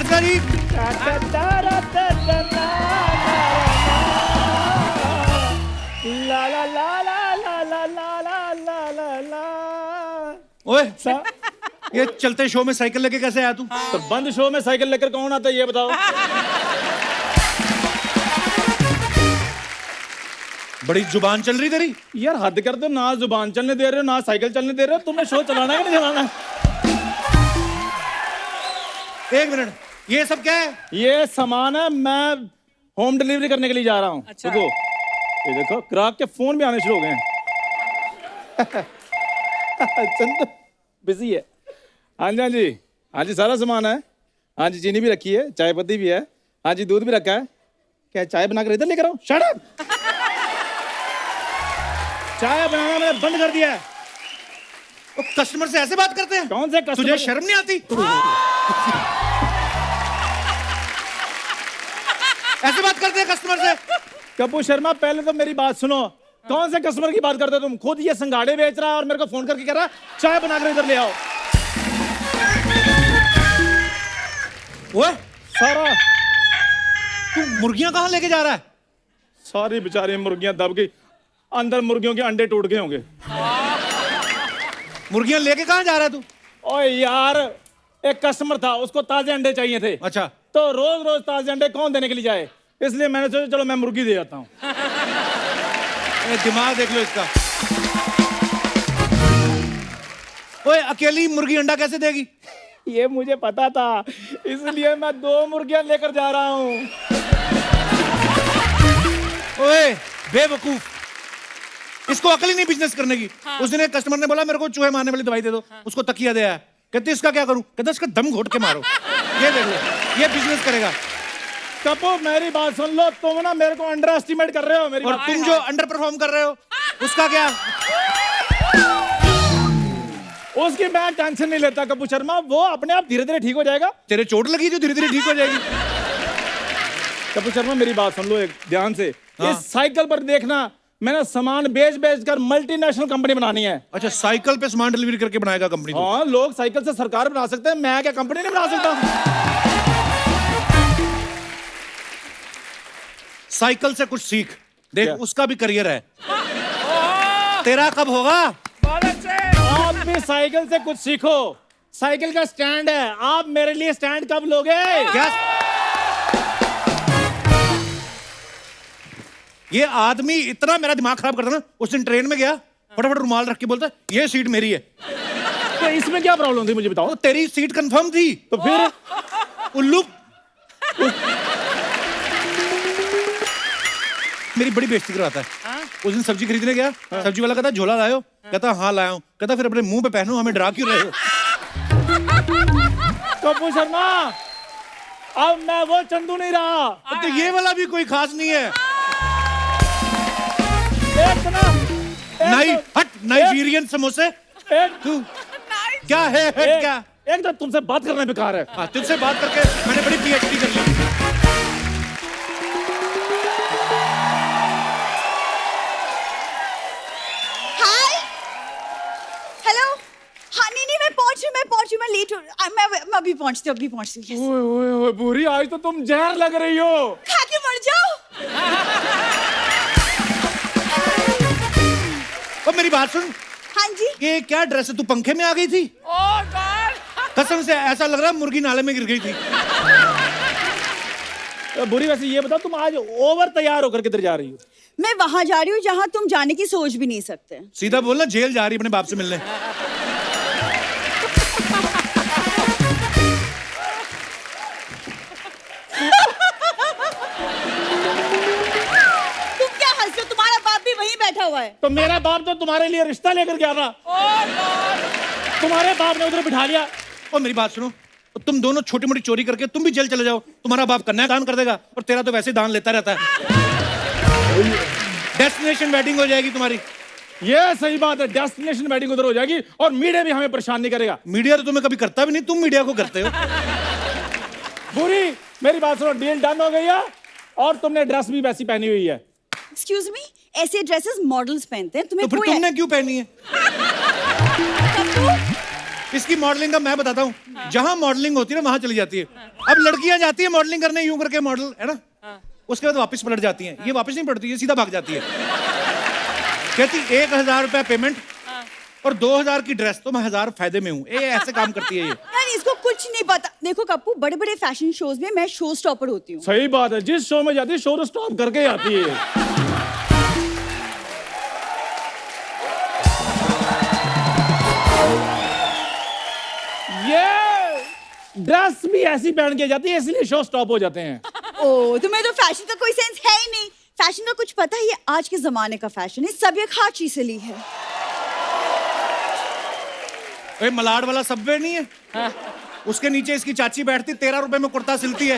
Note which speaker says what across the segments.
Speaker 1: अर्चना जी
Speaker 2: ला ला ला ला ला ला ला ला ला ला ला।
Speaker 1: ओए ये चलते शो में साइकिल लेके कैसे आया तू?
Speaker 2: तो बंद शो में साइकिल लेकर कौन आता है ये बताओ?
Speaker 1: बड़ी जुबान चल रही तेरी।
Speaker 2: यार हद कर दो, ना जुबान चलने दे रहे हो ना साइकिल चलने दे रहे हो। तुम्हें शो चलाना है कि नहीं चलाना?
Speaker 1: एक मिनट, ये सब क्या है?
Speaker 2: ये सामान है, मैं होम डिलीवरी करने के लिए जा रहा हूँ।
Speaker 3: अच्छा।
Speaker 2: देखो ये देखो, ग्राहक के फोन भी आने शुरू हो गए हैं। चंद बिजी है। हाँ जी हाँ जी हाँ जी, सारा सामान है। हाँ जी, चीनी भी रखी है, चाय पत्ती भी है। हाँ जी, दूध भी रखा है। क्या चाय बनाकर इधर लेकर आओ? Shut up! चाय बनाना मैंने बंद कर दिया है।
Speaker 1: वो कस्टमर से ऐसे बात करते हैं?
Speaker 2: कौन से कस्टमर?
Speaker 1: तुझे शर्म नहीं आती? ऐसे बात करते हैं कस्टमर से?
Speaker 2: कपूर शर्मा, पहले तो मेरी बात सुनो। कौन से कस्टमर की बात करते हो तुम? खुद ये संगाड़े बेच रहा है और मेरे को फोन करके कह रहा है चाय बनाकर इधर ले आओ।
Speaker 1: ओए
Speaker 2: सारा
Speaker 1: तू मुर्गियां कहाँ लेके जा रहा है?
Speaker 2: सारी बेचारी मुर्गियां दब गई, अंदर मुर्गियों के अंडे टूट गए होंगे।
Speaker 1: मुर्गियां लेके कहाँ जा रहा है तू?
Speaker 2: ओए यार, एक कस्टमर था, उसको ताजे अंडे चाहिए थे।
Speaker 1: अच्छा,
Speaker 2: तो रोज रोज ताजे अंडे कौन देने के लिए जाए, इसलिए मैंने सोचा चलो मैं मुर्गी दे जाता हूँ।
Speaker 1: दिमाग देख लो इसका। ओए अकेली मुर्गी अंडा कैसे देगी?
Speaker 2: ये मुझे पता था, इसलिए मैं 2 मुर्गियां लेकर जा रहा हूँ।
Speaker 1: ओए बेवकूफ, इसको अकल ही नहीं बिजनेस करने की। उस दिन एक कस्टमर ने बोला मेरे को चूहे मारने वाली दवाई दे दो। उसको तकिया दे आया। कहते इसका क्या करूं? कहते इसका दम घोट के मारो। ये देख लो, ये बिजनेस करेगा।
Speaker 2: कपो मेरी बात सुन लो, तुम ना मेरे को अंडर एस्टिमेट कर रहे हो। मेरी
Speaker 1: और
Speaker 2: बात
Speaker 1: तुम जो अंडर परफॉर्म कर रहे हो उसका क्या?
Speaker 2: उसकी मैं टेंशन नहीं लेता कपूर शर्मा, वो अपने आप धीरे धीरे ठीक हो जाएगा।
Speaker 1: तेरे चोट लगी जो धीरे धीरे ठीक हो जाएगी।
Speaker 2: कपूर शर्मा मेरी बात सुन लो एक ध्यान से।
Speaker 1: हाँ।
Speaker 2: इस साइकिल पर देखना, मैंने सामान बेच बेच कर मल्टीनेशनल कंपनी बनानी है।
Speaker 1: अच्छा, साइकिल पे सामान डिलीवरी करके बनाएगा कंपनी को?
Speaker 2: हाँ, लोग साइकिल से सरकार बना सकते हैं, मैं क्या कंपनी नहीं बना सकता?
Speaker 1: साइकिल से कुछ सीख देख,
Speaker 2: क्या?
Speaker 1: उसका भी करियर है। तेरा कब होगा?
Speaker 2: आप भी साइकिल से कुछ सीखो। साइकिल का स्टैंड है, आप मेरे लिए स्टैंड कब लोगे?
Speaker 1: क्या? ये आदमी इतना मेरा दिमाग खराब करता ना। उस दिन ट्रेन में गया, फटाफट रुमाल रख के बोलता ये सीट मेरी है।
Speaker 2: तो इसमें क्या प्रॉब्लम थी मुझे बताओ?
Speaker 1: तो तेरी सीट कंफर्म थी।
Speaker 2: तो फिर
Speaker 1: उल्लू मेरी बड़ी बेइज्जती करवाता है। उस दिन सब्जी खरीदने गया, सब्जी वाला कहता झोला लायो? कहता हाँ लाया हूं। कहता फिर अपने मुंह पे पहनो, हमें डरा क्यों रहे हो?
Speaker 2: कपूर शर्मा, अब मैं वो चंदू नहीं रहा।
Speaker 1: तो ये वाला भी कोई खास नहीं है।
Speaker 2: एक ना
Speaker 1: नहीं हट, नाइजीरियन समोसे।
Speaker 2: एक
Speaker 1: तू क्या है? हट क्या?
Speaker 2: एक तो तुमसे बात करना बेकार है।
Speaker 1: हाँ, तुझसे बात करके मैंने बड़ी पीएचडी कर ली।
Speaker 3: हाय, हेलो। हाँ नहीं नहीं, मैं पहुंच रही, मैं लेट हो। मैं अभी पहुंचती हूँ, yes।
Speaker 2: ओए ओए ओए बुरी, आज तो तुम जहर लग रही हो।
Speaker 3: खा के मर जाओ।
Speaker 1: अब मेरी बात सुन,
Speaker 3: हाँ जी।
Speaker 1: ये क्या ड्रेस है? तू पंखे में आ गई थी? कसम से ऐसा लग रहा है मुर्गी नाले में गिर गई थी।
Speaker 2: बुरी, वैसे ये बताओ तुम आज ओवर तैयार होकर किधर जा रही हो?
Speaker 3: मैं वहां जा रही हूँ जहां तुम जाने की सोच भी नहीं सकते।
Speaker 1: सीधा बोलना, जेल जा रही अपने बाप से मिलने।
Speaker 3: तुम क्या हंसते हो? तुम्हारा बाप भी वहीं बैठा हुआ है।
Speaker 2: तो मेरा बाप तो तुम्हारे लिए रिश्ता लेकर गया था। तुम्हारे बाप ने उधर बिठा लिया।
Speaker 1: और मेरी बात सुनो, तुम दोनों छोटी मोटी चोरी करके तुम भी जेल चले जाओ, तुम्हारा बाप कन्यादान कर देगा और तेरा तो वैसे दान लेता रहता है। डेस्टिनेशन वेडिंग हो जाएगी तुम्हारी।
Speaker 2: ये सही बात है, डेस्टिनेशन वेडिंग उधर हो जाएगी और मीडिया भी हमें परेशान नहीं करेगा।
Speaker 1: मीडिया तो तुम्हें कभी करता भी नहीं, तुम मीडिया को करते हो।
Speaker 2: बुरी, मेरी बात सुनो, डील डन हो गई है और तुमने ड्रेस भी वैसी पहनी हुई है।
Speaker 3: एक्सक्यूज मी, ऐसे ड्रेसेस मॉडल्स पहनते हैं,
Speaker 1: तो
Speaker 3: तुम्हें
Speaker 1: फिर
Speaker 3: कोई
Speaker 1: तुमने क्यों पहनी है? इसकी मॉडलिंग का मैं बताता हूँ, जहां मॉडलिंग होती है ना वहां चली जाती है। अब लड़कियां जाती है मॉडलिंग करने यूं करके, मॉडल है ना, उसके बाद वापस पलट जाती हैं। ये वापस नहीं पलटती, ये सीधा भाग जाती है। कहती 1000 रुपया पेमेंट और 2000 की ड्रेस, तो मैं 1000 फायदे में हूँ। ये ऐसे काम करती है ये।
Speaker 3: यार इसको कुछ नहीं पता। देखो कप्पू, बड़े बड़े फैशन शोज में मैं शो स्टॉपर होती हूँ।
Speaker 2: सही बात है, जिस शो में जाती है शो स्टॉप करके आती है। ये ड्रेस भी ऐसी पहन के जाती है, इसलिए शो स्टॉप हो जाते हैं।
Speaker 3: ओ, तुम्हें तो फैशन का कोई सेंस है ही नहीं। फैशन का कुछ पता ही है, आज के जमाने का फैशन है, सब ये खाची से ली है।
Speaker 1: मलाड वाला सबवे नहीं है? हाँ। उसके नीचे इसकी चाची बैठती, 13 रुपए में कुर्ता सिलती है,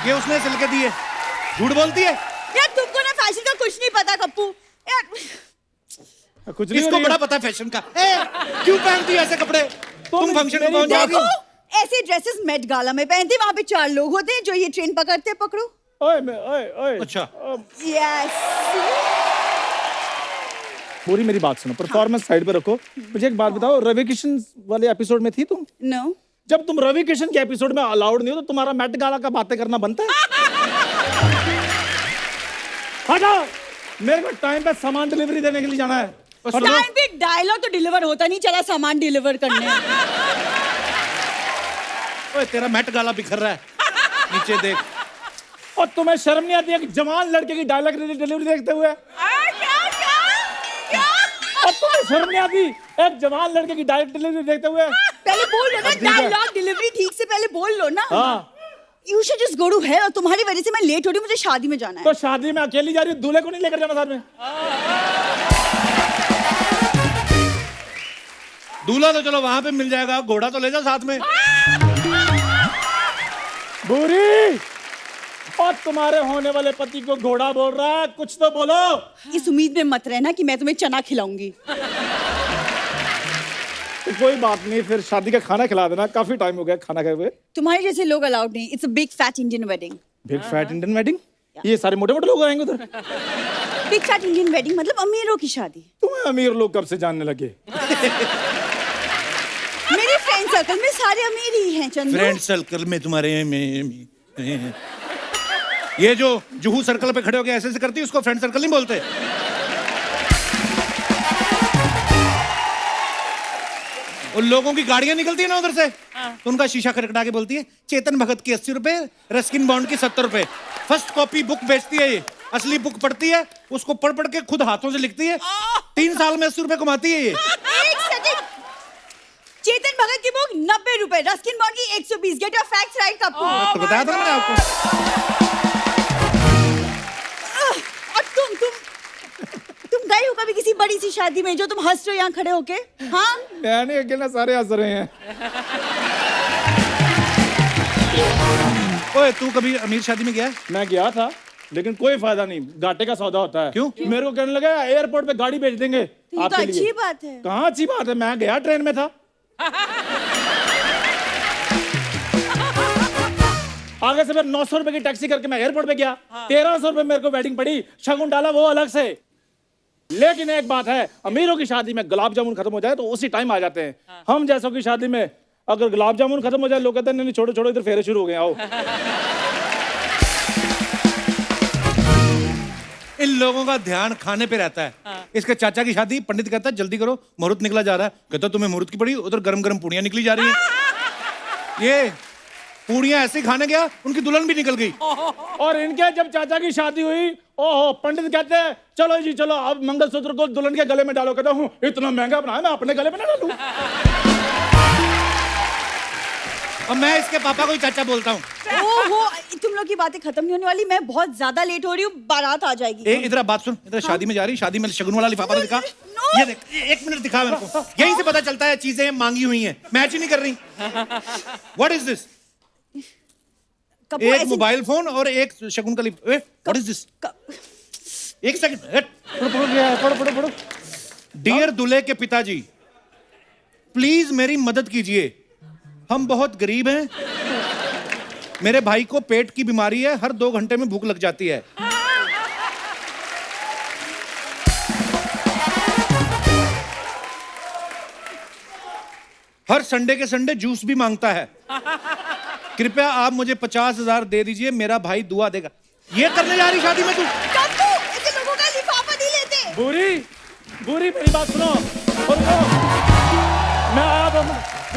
Speaker 1: ये उसने सिल के दिए। झूठ बोलती है
Speaker 3: यार। तुमको ना फैशन का कुछ नहीं पता कप्पू यार।
Speaker 2: कुछ नहीं,
Speaker 1: इसको बड़ा पता है फैशन का। क्यों पहनती है ऐसे कपड़े? तुम फंक्शन में पहुंच जाओगी।
Speaker 3: ऐसे ड्रेसेस मेट गाला में पहनते, वहां पे 4 लोग होते हैं जो ये ट्रेन पकड़ते हैं। पकड़ो।
Speaker 2: ओए
Speaker 1: अच्छा।
Speaker 3: यस।
Speaker 2: पूरी मेरी बात सुनो, परफॉर्मेंस साइड पे रखो। मुझे एक बात बताओ, रवि किशन वाले एपिसोड में थी तुम?
Speaker 3: नो।
Speaker 2: जब तुम रवि किशन के एपिसोड में अलाउड नहीं हो तो तुम्हारा मेट गाला का बातें करना बनता है? हटाओ, मेरे को टाइम पे सामान डिलीवरी देने के लिए जाना है।
Speaker 3: टाइम पे डायलॉग तो डिलीवर होता नहीं, चला सामान डिलीवर करने।
Speaker 1: ओए तेरा मेट गाला बिखर रहा है, नीचे देख।
Speaker 2: और तुम्हें शर्म नहीं आती है कि जवान लड़के की डायलॉग डिलीवरी देखते हुए? और तुम्हें शर्म नहीं आती एक जवान लड़के की डायलॉग डिलीवरी देखते हुए?
Speaker 3: पहले बोल लो ना, डायलॉग डिलीवरी ठीक से पहले बोल लो ना।
Speaker 2: हाँ।
Speaker 3: You should just go to hell। और तुम्हारी वजह से मैं लेट हो रही हूँ, मुझे शादी में जाना है।
Speaker 2: तो शादी में अकेली जा रही हूँ, दूल्हे को नहीं लेकर जाना साथ में?
Speaker 1: दूल्हा तो चलो वहां पे मिल जाएगा, घोड़ा तो ले जा साथ में।
Speaker 2: बुरी, और तुम्हारे होने वाले पति को घोड़ा बोल रहा है, कुछ तो बोलो।
Speaker 3: इस उम्मीद में मत रहना कि मैं तुम्हें चना खिलाऊंगी।
Speaker 2: तो कोई बात नहीं, फिर शादी का खाना खिला देना, काफी टाइम हो गया खाना खाए हुए।
Speaker 3: तुम्हारे जैसे लोग अलाउड नहीं। It's a big fat Indian wedding.
Speaker 2: Big fat Indian wedding? ये सारे मोटे मोटे लोग आएंगे उधर?
Speaker 3: बिग फैट इंडियन वेडिंग मतलब अमीरों की शादी।
Speaker 2: तुम्हें अमीर लोग कब से जानने लगे?
Speaker 3: मेरे फ्रेंड सर्कल में सारे अमीर ही हैं चंदू।
Speaker 1: फ्रेंड सर्कल में तुम्हारे ये जो जुहू सर्कल पे खड़े हो गए ऐसे ऐसे करती है, उसको फ्रेंड सर्कल नहीं बोलते। उन लोगों की गाड़ियां निकलती है ना उधर से, तो उनका शीशा खटखटा के बोलती है, चेतन भगत की 80 रुपए, रस्किन बॉन्ड की 70 रुपए। फर्स्ट कॉपी बुक बेचती है ये, असली बुक पढ़ती है, उसको पढ़ पढ़ के खुद हाथों से लिखती है। 3 साल में 80 रुपए कमाती है ये।
Speaker 3: एक सेकंड, चेतन भगत की बुक 90 रुपए, रस्किन बॉन्ड की 120। Get your facts right Kappu.
Speaker 1: तो बताया था ना मैंने आपको।
Speaker 3: और तुम गए हो कभी किसी बड़ी सी शादी में जो तुम हंस रहे हो यहाँ खड़े होके? हाँ,
Speaker 2: मैं नहीं अकेला, सारे हंस रहे हैं।
Speaker 1: ओए तू कभी अमीर शादी में गया है?
Speaker 2: मैं गया था, लेकिन कोई फायदा नहीं, घाटे का सौदा होता है।
Speaker 1: क्यों?
Speaker 2: मेरे को कहने लगा एयरपोर्ट पे गाड़ी भेज देंगे
Speaker 3: तो
Speaker 2: आपके लिए।
Speaker 3: अच्छी बात है।
Speaker 2: कहाँ अच्छी बात है, मैं गया ट्रेन में था। आगे से फिर 900 रुपए की टैक्सी करके मैं एयरपोर्ट पे गया। 1300 रुपए मेरे को वेटिंग पड़ी, शगुन डाला वो अलग से। लेकिन एक बात है, अमीरों की शादी में गुलाब जामुन खत्म हो जाए तो उसी टाइम आ जाते हैं। हम जैसों की शादी में अगर गुलाब जामुन खत्म हो जाए, लोग कहते हैं नहीं छोड़ो छोड़ो, इधर फेरे शुरू हो गए, आओ।
Speaker 1: इन लोगों का ध्यान खाने पे रहता है। इसके चाचा की शादी, पंडित कहता है जल्दी करो, मुहूर्त निकला जा रहा है। कहता तुम्हें मुहूर्त की पड़ी, उधर गरम गरम पूड़ियां निकली जा रही हैं। ये पूड़ियां ऐसे खाने गया, उनकी दुल्हन भी निकल गई।
Speaker 2: और इनके जब चाचा की शादी हुई, ओहो, पंडित कहते हैं चलो जी चलो, अब मंगलसूत्र को दुल्हन के गले में डालो। कहता हूँ इतना महंगा बनाया, मैं अपने गले में ना डालूं।
Speaker 1: और मैं इसके पापा को ही चाचा बोलता हूँ।
Speaker 3: ओहो, तुम लोग की बातें खत्म नहीं होने वाली। मैं बहुत ज्यादा लेट हो रही हूँ, बारात आ जाएगी।
Speaker 1: इधर बात सुन, इधर शादी में जा रही, शादी में शगुन वाला लिफाफा दिखा।
Speaker 3: नो।
Speaker 1: ये देख, 1 मिनट दिखा मेरे को। यहीं से पता चलता है चीजें मांगी हुई हैं, मैच ही नहीं कर रही। What is this? एक मोबाइल फोन और एक शगुन का लिफाफा। What is this? एक सेकंड,
Speaker 2: पढ़ो।
Speaker 1: डियर दूल्हे के पिताजी, प्लीज मेरी मदद कीजिए। हम बहुत गरीब हैं, मेरे भाई को पेट की बीमारी है, हर 2 घंटे में भूख लग जाती है। हर संडे के संडे जूस भी मांगता है। कृपया आप मुझे 50,000 दे दीजिए, मेरा भाई दुआ देगा। ये करने जा रही शादी में तू?
Speaker 3: कप्पू, इतने लोगों का लिफाफा नहीं लेते।
Speaker 2: बुरी बुरी मेरी बात सुनो। सुनो, मैं आया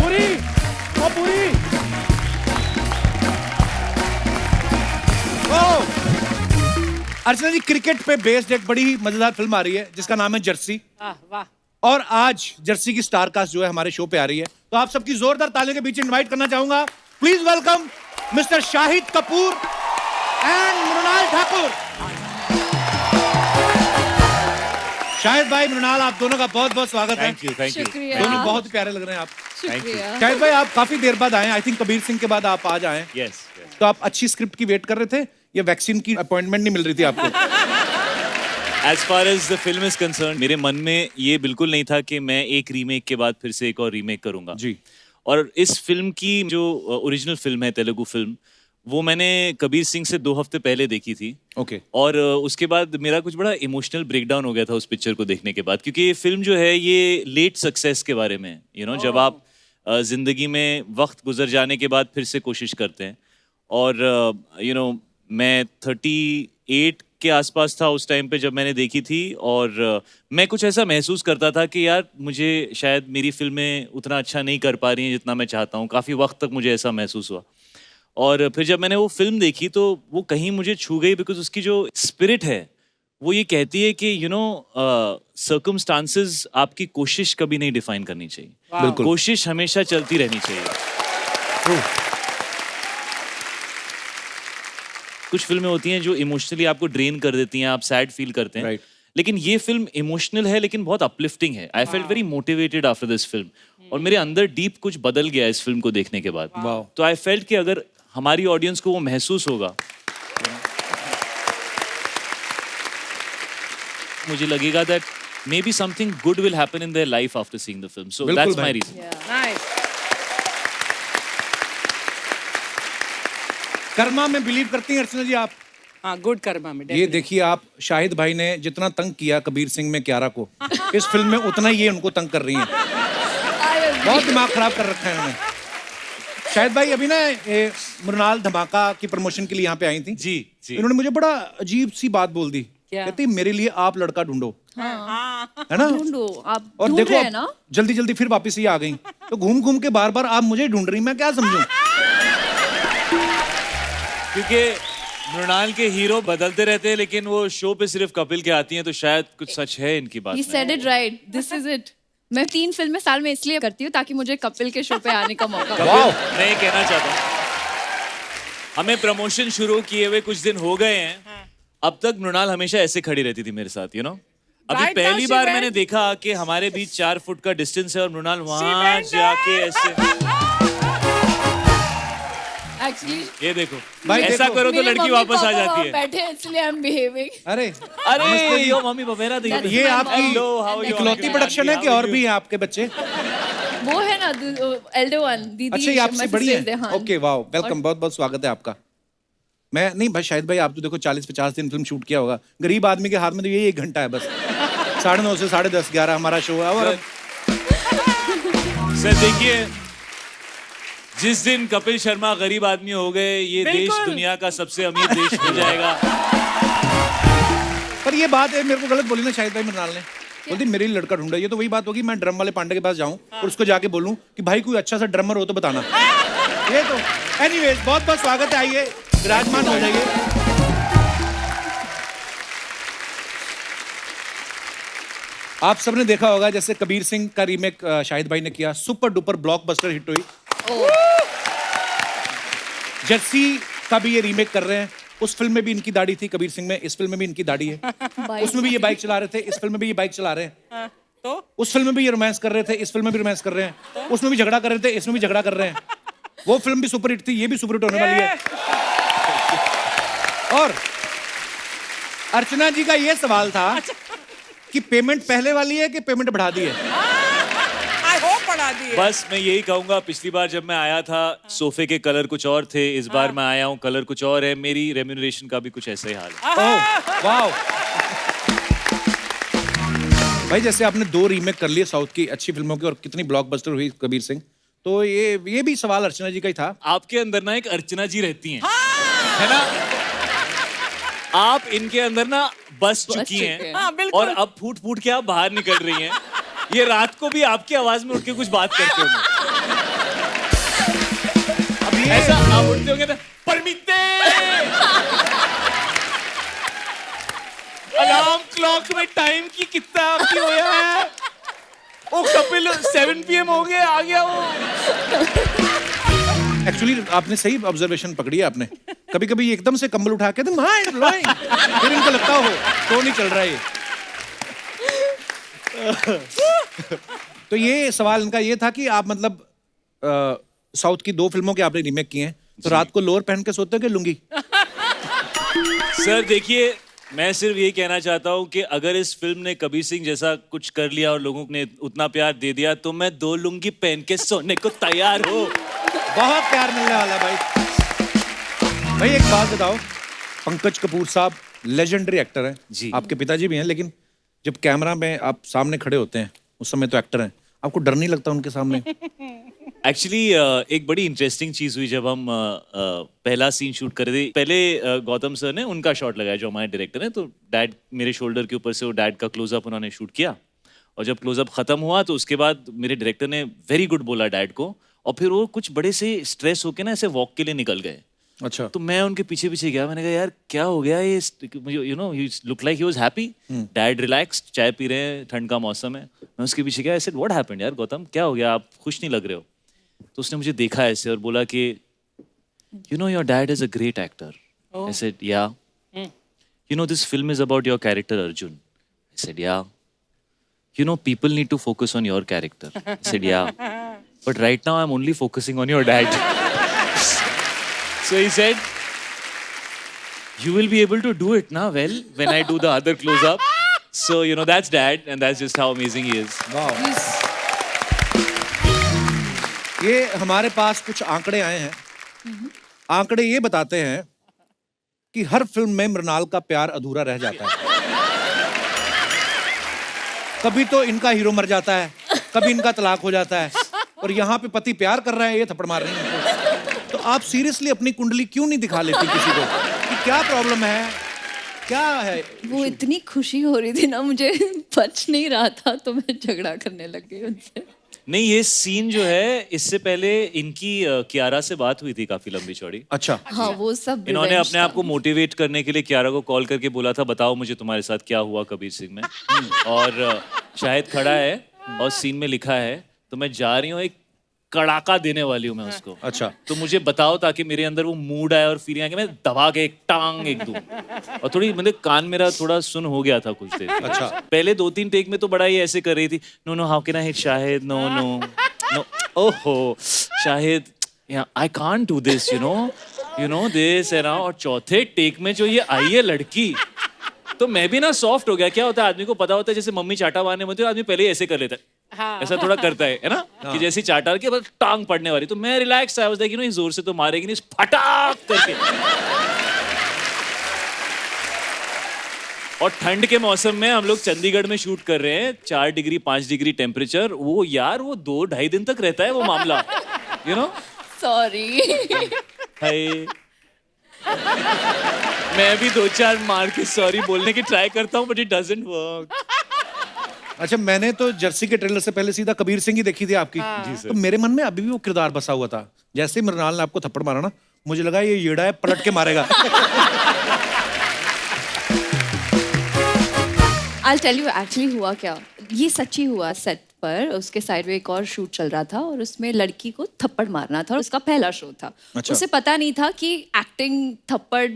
Speaker 2: बुरी ओ बुरी।
Speaker 1: अर्चना जी, क्रिकेट पे बेस्ड एक बड़ी ही मजेदार फिल्म आ रही है जिसका नाम है जर्सी।
Speaker 4: वाह।
Speaker 1: और आज जर्सी की स्टार कास्ट जो है हमारे शो पे आ रही है, तो आप सबकी जोरदार तालियों के बीच इनवाइट करना चाहूंगा। Please welcome mister Shahid Kapoor and Mrunal Thakur. Shahid भाई, मृणाल, आप दोनों का बहुत बहुत स्वागत है।
Speaker 4: Thank you.
Speaker 1: दोनों बहुत प्यारे लग रहे हैं आप।
Speaker 4: शुक्रिया।
Speaker 1: शाहिद भाई, आप काफी देर बाद आए, आई थिंक कबीर सिंह के बाद आप आज आए।
Speaker 5: यस।
Speaker 1: तो आप अच्छी स्क्रिप्ट की वेट कर रहे थे या वैक्सीन की अपॉइंटमेंट नहीं मिल रही थी आपको?
Speaker 5: As far as the film is concerned, मेरे मन में ये बिल्कुल नहीं था कि मैं एक रीमेक के बाद फिर से एक और रीमेक करूंगा
Speaker 1: जी।
Speaker 5: और इस फिल्म की जो ओरिजिनल फिल्म है, तेलुगु फिल्म, वो मैंने कबीर सिंह से 2 हफ्ते पहले देखी थी।
Speaker 1: ओके।
Speaker 5: और उसके बाद मेरा कुछ बड़ा इमोशनल ब्रेकडाउन हो गया था उस पिक्चर को देखने के बाद, क्योंकि ये फिल्म जो है ये लेट सक्सेस के बारे में, जब आप जिंदगी में वक्त गुजर जाने के बाद फिर से कोशिश करते हैं। और मैं 38 के आसपास था उस टाइम पे जब मैंने देखी थी, और मैं कुछ ऐसा महसूस करता था कि यार मुझे शायद मेरी फिल्में उतना अच्छा नहीं कर पा रही हैं जितना मैं चाहता हूँ। काफ़ी वक्त तक मुझे ऐसा महसूस हुआ, और फिर जब मैंने वो फिल्म देखी तो वो कहीं मुझे छू गई, बिकॉज उसकी जो स्पिरिट है वो ये कहती है कि सर्कमस्टांसेस आपकी कोशिश कभी नहीं डिफाइन करनी चाहिए।
Speaker 1: बिल्कुल।
Speaker 5: कोशिश हमेशा चलती रहनी चाहिए। कुछ फिल्में होती हैं जो इमोशनली आपको ड्रेन कर देती हैं, आप सैड फील करते हैं।
Speaker 1: Right.
Speaker 5: लेकिन ये फिल्म इमोशनल है लेकिन बहुत अपलिफ्टिंग है। I felt very motivated after this film, और मेरे अंदर डीप कुछ बदल गया इस फिल्म को देखने के बाद।
Speaker 1: Wow.
Speaker 5: तो आई फेल्ट कि अगर हमारी ऑडियंस को वो महसूस होगा, मुझे लगेगा that may be something good will happen in their life after seeing the film. So
Speaker 1: बिल्कुल
Speaker 5: दैट्स
Speaker 1: भाई।
Speaker 5: My reason.
Speaker 4: नाइस।
Speaker 1: कर्मा में बिलीव करती हैं अर्चना जी आप?
Speaker 4: हाँ, गुड कर्मा में।
Speaker 1: ये देखिए, आप शाहिद भाई ने जितना तंग किया कबीर सिंह में क्यारा को, इस फिल्म में उतना ही ये उनको तंग कर रही हैं। बहुत दिमाग खराब कर रखा है इन्होंने। शाहिद भाई, अभी ना मृणाल धमाका की प्रमोशन के लिए यहाँ पे आई थी।
Speaker 5: जी जी।
Speaker 1: इन्होंने मुझे बड़ा अजीब सी बात बोल दी।
Speaker 4: क्या?
Speaker 1: कहती मेरे लिए आप लड़का ढूंढो, है ना?
Speaker 3: ढूंढो, आप
Speaker 1: और
Speaker 3: ढूंढ
Speaker 1: देखो
Speaker 3: रहे हैं ना?
Speaker 1: जल्दी जल्दी फिर वापस ही आ गई। तो घूम घूम के बार बार आप मुझे ढूंढ रही, मैं क्या समझूं?
Speaker 5: क्योंकि मृणाल के हीरो बदलते रहते हैं, लेकिन वो शो पे सिर्फ कपिल के आती हैं, तो शायद कुछ सच है इनकी बात
Speaker 3: He
Speaker 5: में।
Speaker 3: said it right. This is it. मैं 3 फिल्में साल में इसलिए करती हूँ ताकि मुझे कपिल के शो पे आने का मौका मिले।
Speaker 1: वाओ।
Speaker 5: मैं ये कहना चाहता हूँ, हमें प्रमोशन शुरू किए हुए कुछ दिन हो गए हैं, अब तक मृणाल हमेशा ऐसे खड़ी रहती थी मेरे साथ, अभी
Speaker 4: Right now
Speaker 5: पहली
Speaker 4: she
Speaker 5: बार
Speaker 4: went-
Speaker 5: मैंने देखा कि हमारे बीच 4 फुट का डिस्टेंस है और मृणाल वहां जाके ऐसे,
Speaker 3: Actually,
Speaker 5: ये देखो
Speaker 1: भाई
Speaker 5: ऐसा
Speaker 1: देखो।
Speaker 5: करो तो
Speaker 3: मेरे
Speaker 5: लड़की
Speaker 3: मम्मी
Speaker 5: वापस
Speaker 3: पापा
Speaker 5: आ जाती
Speaker 3: वहाँ
Speaker 5: है।
Speaker 3: बैठे हैं, इसलिए I'm behaving.
Speaker 1: अरे
Speaker 5: अरे यो मम्मी पपेरा दी।
Speaker 3: That's
Speaker 1: ये
Speaker 3: my
Speaker 1: आपकी
Speaker 3: mom.
Speaker 5: Hello, how are you?
Speaker 1: इकलौती प्रोडक्शन है कि और भी हैं आपके बच्चे?
Speaker 3: वो है ना elder one, दीदी।
Speaker 1: अच्छा, ये आपसे
Speaker 3: my
Speaker 1: बड़ी
Speaker 3: sister is
Speaker 1: है?
Speaker 3: Dehan.
Speaker 1: ओके, वाओ, वेलकम, बहुत बहुत स्वागत है आपका। मैं नहीं भाई, शाहिद भाई आप तो देखो 40-50 दिन फिल्म शूट किया होगा। गरीब आदमी के हाथ में तो यही 1 घंटा है बस। 9:30 से 10:30, 11 हमारा शो है। और
Speaker 5: सर देखिए, जिस दिन कपिल शर्मा गरीब आदमी हो गए, ये देश
Speaker 4: बिल्कुल।
Speaker 5: दुनिया का सबसे अमीर देश हो जाएगा।
Speaker 1: पर ये बात है, मेरे को गलत बोली ना शाहिद भाई मृणाल ने। बोलती मेरे लिए लड़का ढूंढा। ये तो वही बात होगी, मैं ड्रम वाले पांडे के पास जाऊं और उसको जाके बोलूं कि भाई कोई अच्छा सा ड्रमर हो तो बताना। ये तो एनीवेज, बहुत बहुत स्वागत है, आइए विराजमान हो जाइए। आप सबने देखा होगा जैसे कबीर सिंह का रीमेक शाहिद भाई ने किया, सुपर डुपर ब्लॉकबस्टर हिट हुई। जर्सी का भी ये रीमेक कर रहे हैं। उस फिल्म में भी इनकी दाढ़ी थी कबीर सिंह में, इस फिल्म में भी इनकी दाढ़ी है। उसमें भी ये बाइक चला रहे थे, इस फिल्म में भी ये बाइक चला रहे हैं।
Speaker 4: तो
Speaker 1: उस फिल्म में भी ये रोमांस कर रहे थे, इस फिल्म में भी रोमांस कर रहे हैं। उसमें भी झगड़ा कर रहे थे, इसमें भी झगड़ा कर रहे हैं। वो फिल्म भी सुपर हिट थी, ये भी सुपर हिट होने वाली है। और अर्चना जी का ये सवाल था कि पेमेंट पहले वाली है कि पेमेंट बढ़ा दी है?
Speaker 4: आई होप बढ़ा दिए।
Speaker 5: बस मैं यही कहूंगा, पिछली बार जब मैं आया था सोफे के कलर कुछ और थे, इस बार मैं आया हूँ कलर कुछ और है। मेरी रेम्यूनरेशन का भी कुछ ऐसा ही हाल है।
Speaker 1: Oh wow. भाई जैसे आपने 2 रीमेक कर लिए साउथ की अच्छी फिल्मों की और कितनी ब्लॉकबस्टर हुई कबीर सिंह, तो ये भी सवाल अर्चना जी का ही था।
Speaker 5: आपके अंदर ना एक अर्चना जी रहती हैं, है ना? आप इनके अंदर ना बस चुकी
Speaker 4: चुके
Speaker 5: हैं
Speaker 4: हैं। हाँ, बिल्कुल।
Speaker 5: और अब फूट फूट के आप बाहर निकल रही हैं। ये रात को भी आपकी आवाज में उठ के कुछ बात करते होंगे।
Speaker 1: अब ये
Speaker 5: ऐसा आप उठते होंगे ना, परमिते अलार्म क्लॉक में टाइम की कितना आपकी होया है? ओ कपिल 7 PM हो गया, आ गया वो।
Speaker 1: एक्चुअली आपने सही ऑब्जर्वेशन पकड़ी है आपने। कभी कभी एकदम से कंबल उठा के माइंड ब्लोइंग, फिर इनको लगता हो तो नहीं चल रहा है ये। तो ये सवाल इनका ये था कि आप मतलब साउथ की 2 फिल्मों के आपने रीमेक किए हैं, तो रात को लोअर पहन के सोते हो कि लुंगी?
Speaker 5: सर देखिए, मैं सिर्फ यही कहना चाहता हूँ कि अगर इस फिल्म ने कबीर सिंह जैसा कुछ कर लिया और लोगों ने उतना प्यार दे दिया तो मैं 2 लुंगी पहन के सोने को तैयार हूँ।
Speaker 1: बहुत प्यार मिलने वाला भाई। भाई एक बात बताओ, पंकज कपूर साहब लेजेंडरी एक्टर हैं
Speaker 5: जी।
Speaker 1: आपके पिताजी भी हैं, लेकिन जब कैमरा में आप सामने खड़े होते हैं उस समय तो एक्टर हैं, आपको डर नहीं लगता उनके सामने?
Speaker 5: एक्चुअली एक बड़ी इंटरेस्टिंग चीज हुई जब हम पहला सीन शूट कर रहे थे। पहले गौतम सर ने उनका शॉट लगाया जो हमारे डायरेक्टर हैं, तो डैड मेरे शोल्डर के ऊपर से वो डैड का क्लोजअप उन्होंने शूट किया, और जब क्लोजअप खत्म हुआ तो उसके बाद मेरे डायरेक्टर ने वेरी गुड बोला डैड को, और फिर वो कुछ बड़े से स्ट्रेस होके ना ऐसे वॉक के लिए निकल गए।
Speaker 1: अच्छा।
Speaker 5: तो मैं उनके पीछे पीछे गया, मैंने कहा यार क्या हो गया ये, you know he look like he was happy, dad relaxed, चाय पी रहे हैं, ठंड का मौसम है। मैं उसके पीछे गया, आई सेड व्हाट हैपेंड यार गौतम, क्या हो गया, आप खुश नहीं लग रहे हो? तो उसने मुझे देखा ऐसे और बोला कि you know your dad is a great actor. I said yeah. You know this film is about your character Arjun. I said yeah. You know people need to focus on your character. I said yeah, but right now I am only focusing on your dad. So he said, you will be able to do it now well when I do the other close up. So you know that's dad, and that's just how amazing he is.
Speaker 1: ये हमारे पास कुछ आंकड़े आए हैं। आंकड़े ये बताते हैं कि हर फिल्म में मृणाल का प्यार अधूरा रह जाता है। कभी तो इनका हीरो मर जाता है, कभी इनका तलाक हो जाता है, और यहाँ पे पति प्यार कर रहा है, ये थप्पड़ मार रही है। तो आप सीरियसली अपनी कुंडली क्यों नहीं दिखा लेती किसी को कि क्या प्रॉब्लम है, क्या है?
Speaker 6: वो इतनी खुशी हो रही थी ना, मुझे बच नहीं रहा था, तो मैं झगड़ा करने लग गई उनसे।
Speaker 5: नहीं, ये सीन जो है इससे पहले इनकी कियारा से बात हुई थी काफी लंबी चौड़ी।
Speaker 1: अच्छा।
Speaker 6: हाँ, वो सब
Speaker 5: इन्होंने
Speaker 6: revenge
Speaker 5: अपने
Speaker 6: था।
Speaker 5: आप को मोटिवेट करने के लिए कियारा को कॉल करके बोला था बताओ मुझे तुम्हारे साथ क्या हुआ कबीर सिंह में। और शाहिद खड़ा है और सीन में लिखा है, तो मैं जा रही हूँ एक कड़ाका देने वाली हूँ मैं उसको।
Speaker 1: अच्छा।
Speaker 5: तो मुझे बताओ ताकि मेरे अंदर वो मूड आए और फीलिंग आए कि मैं दबा के एक टांग एक दूं। और थोड़ी मतलब कान मेरा थोड़ा सुन हो गया था कुछ देर।
Speaker 1: अच्छा।
Speaker 5: पहले 2-3 टेक में तो बड़ा ही ऐसे कर रही थी, no no how can I hit Shahid, no no no, ओहो Shahid I can't do this, you know this है ना। और चौथे टेक में जो ये आई है लड़की, तो मैं भी ना सॉफ्ट हो गया। क्या होता है आदमी को पता होता है, जैसे मम्मी चाटा मारने में आदमी पहले ऐसे कर लेता है, ऐसा थोड़ा करता है ना, कि जैसी चाटा के बस टांग पड़ने वाली। तो मैं relax I was like you know जोर से तो मारेगी नहीं, फटाक करके। और ठंड के मौसम में हम लोग चंडीगढ़ में शूट कर रहे हैं, 4 डिग्री 5 डिग्री टेम्परेचर। वो यार वो 2-2.5 दिन तक रहता है वो मामला, यू नो।
Speaker 6: सॉरी।
Speaker 5: हाय मैं भी 2-4 मार के सॉरी बोलने की ट्राई करता हूँ, बट इट डजंट वर्क।
Speaker 1: अच्छा, मैंने तो जर्सी के ट्रेलर से पहले सीधा कबीर सिंह ही देखी थी आपकी। जी सर। तो मेरे मन में अभी भी वो किरदार बसा हुआ था। जैसे ही मृणाल ने आपको थप्पड़ मारा ना, मुझे लगा ये येड़ा है, पलट के मारेगा।
Speaker 6: I'll tell you एक्चुअली हुआ क्या, ये सच्ची हुआ। सेट पर उसके साइड में एक और शूट चल रहा था और उसमें लड़की को थप्पड़ मारना था और उसका पहला शो था।
Speaker 1: अच्छा।
Speaker 6: उसे पता नहीं था कि एक्टिंग थप्पड़,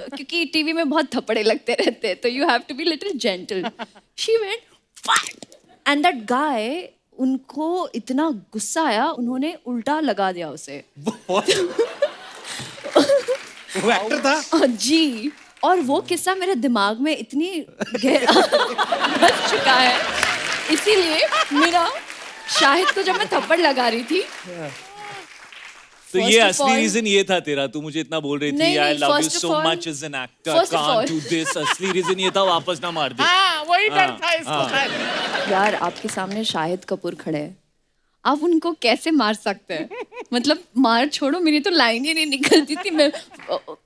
Speaker 6: क्योंकि टीवी में बहुत थप्पड़े लगते रहते हैं, तो you have to be little gentle. She went and that guy, उनको इतना गुस्सा आया, उन्होंने उल्टा लगा दिया उसे।
Speaker 1: वो एक्टर था?
Speaker 6: जी। और वो किस्सा मेरे दिमाग में इतनी गहरा बस चुका है, इसीलिए मेरा शाहिद को जब मैं थप्पड़ लगा रही थी,
Speaker 5: तो
Speaker 6: First
Speaker 5: ये
Speaker 6: of
Speaker 5: असली
Speaker 6: all-
Speaker 5: रीजन ये था तेरा, तू मुझे इतना बोल रही थी
Speaker 6: नहीं,
Speaker 5: आई
Speaker 6: नहीं,
Speaker 5: love you
Speaker 6: first of
Speaker 5: so
Speaker 6: all-
Speaker 5: much as an actor,
Speaker 6: first of
Speaker 5: can't
Speaker 6: all-
Speaker 5: do this. असली रीजन ये था वापस ना मार दे।
Speaker 4: हाँ, वही डर था इसको शायद।
Speaker 6: यार आपके सामने शाहिद कपूर खड़े हैं, आप उनको कैसे मार सकते हैं? मतलब मार छोड़ो, मेरी तो लाइन ही नहीं निकलती थी। मैं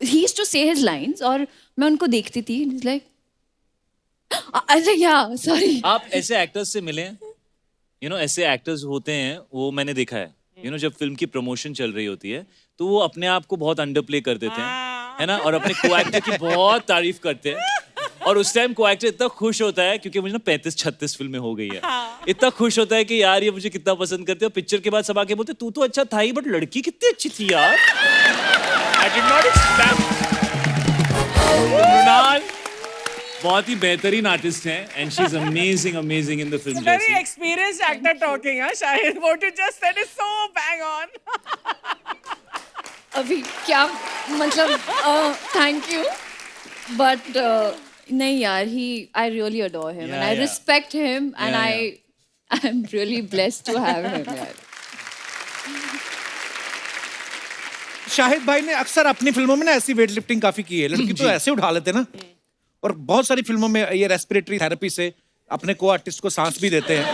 Speaker 6: ही यूज्ड टू से हिज लाइंस और मैं उनको देखती थी लाइक अच्छा या सॉरी।
Speaker 5: आप ऐसे एक्टर्स से मिले हैं? ऐसे एक्टर्स होते हैं, वो मैंने देखा है। जब फिल्म की प्रमोशन चल रही होती है तो वो अपने आप को बहुत अंडर प्ले कर देते हैं, है ना, और अपने को एक्टर की बहुत तारीफ करते हैं। और उस टाइम को एक्टर इतना खुश होता है, क्योंकि मुझे ना 35-36 फिल्में हो गई है, इतना खुश होता है कि यार ये मुझे कितना पसंद करते हैं। पिक्चर के बाद सब आके बोलते तू तो अच्छा था ही, बट लड़की कितनी अच्छी थी यार। I did not expect. Mrunal बहुत ही बेहतरीन आर्टिस्ट हैं and she is amazing in the film.
Speaker 4: Very experienced actor talking, huh, Shahid? What you just said is so bang on.
Speaker 6: अभी क्या मतलब थैंक यू बट नहीं यार he I really adore him and I
Speaker 5: yeah.
Speaker 6: Respect him and
Speaker 5: Yeah,
Speaker 6: I am really blessed to have him यार।
Speaker 1: शाहिद भाई ने अक्सर अपनी फिल्मों में ना ऐसी वेट लिफ्टिंग काफी की है, लड़की तो ऐसे उठा लेते ना, और बहुत सारी फिल्मों में ये रेस्पिरेटरी थेरेपी से अपने को आर्टिस्ट को सांस भी देते हैं।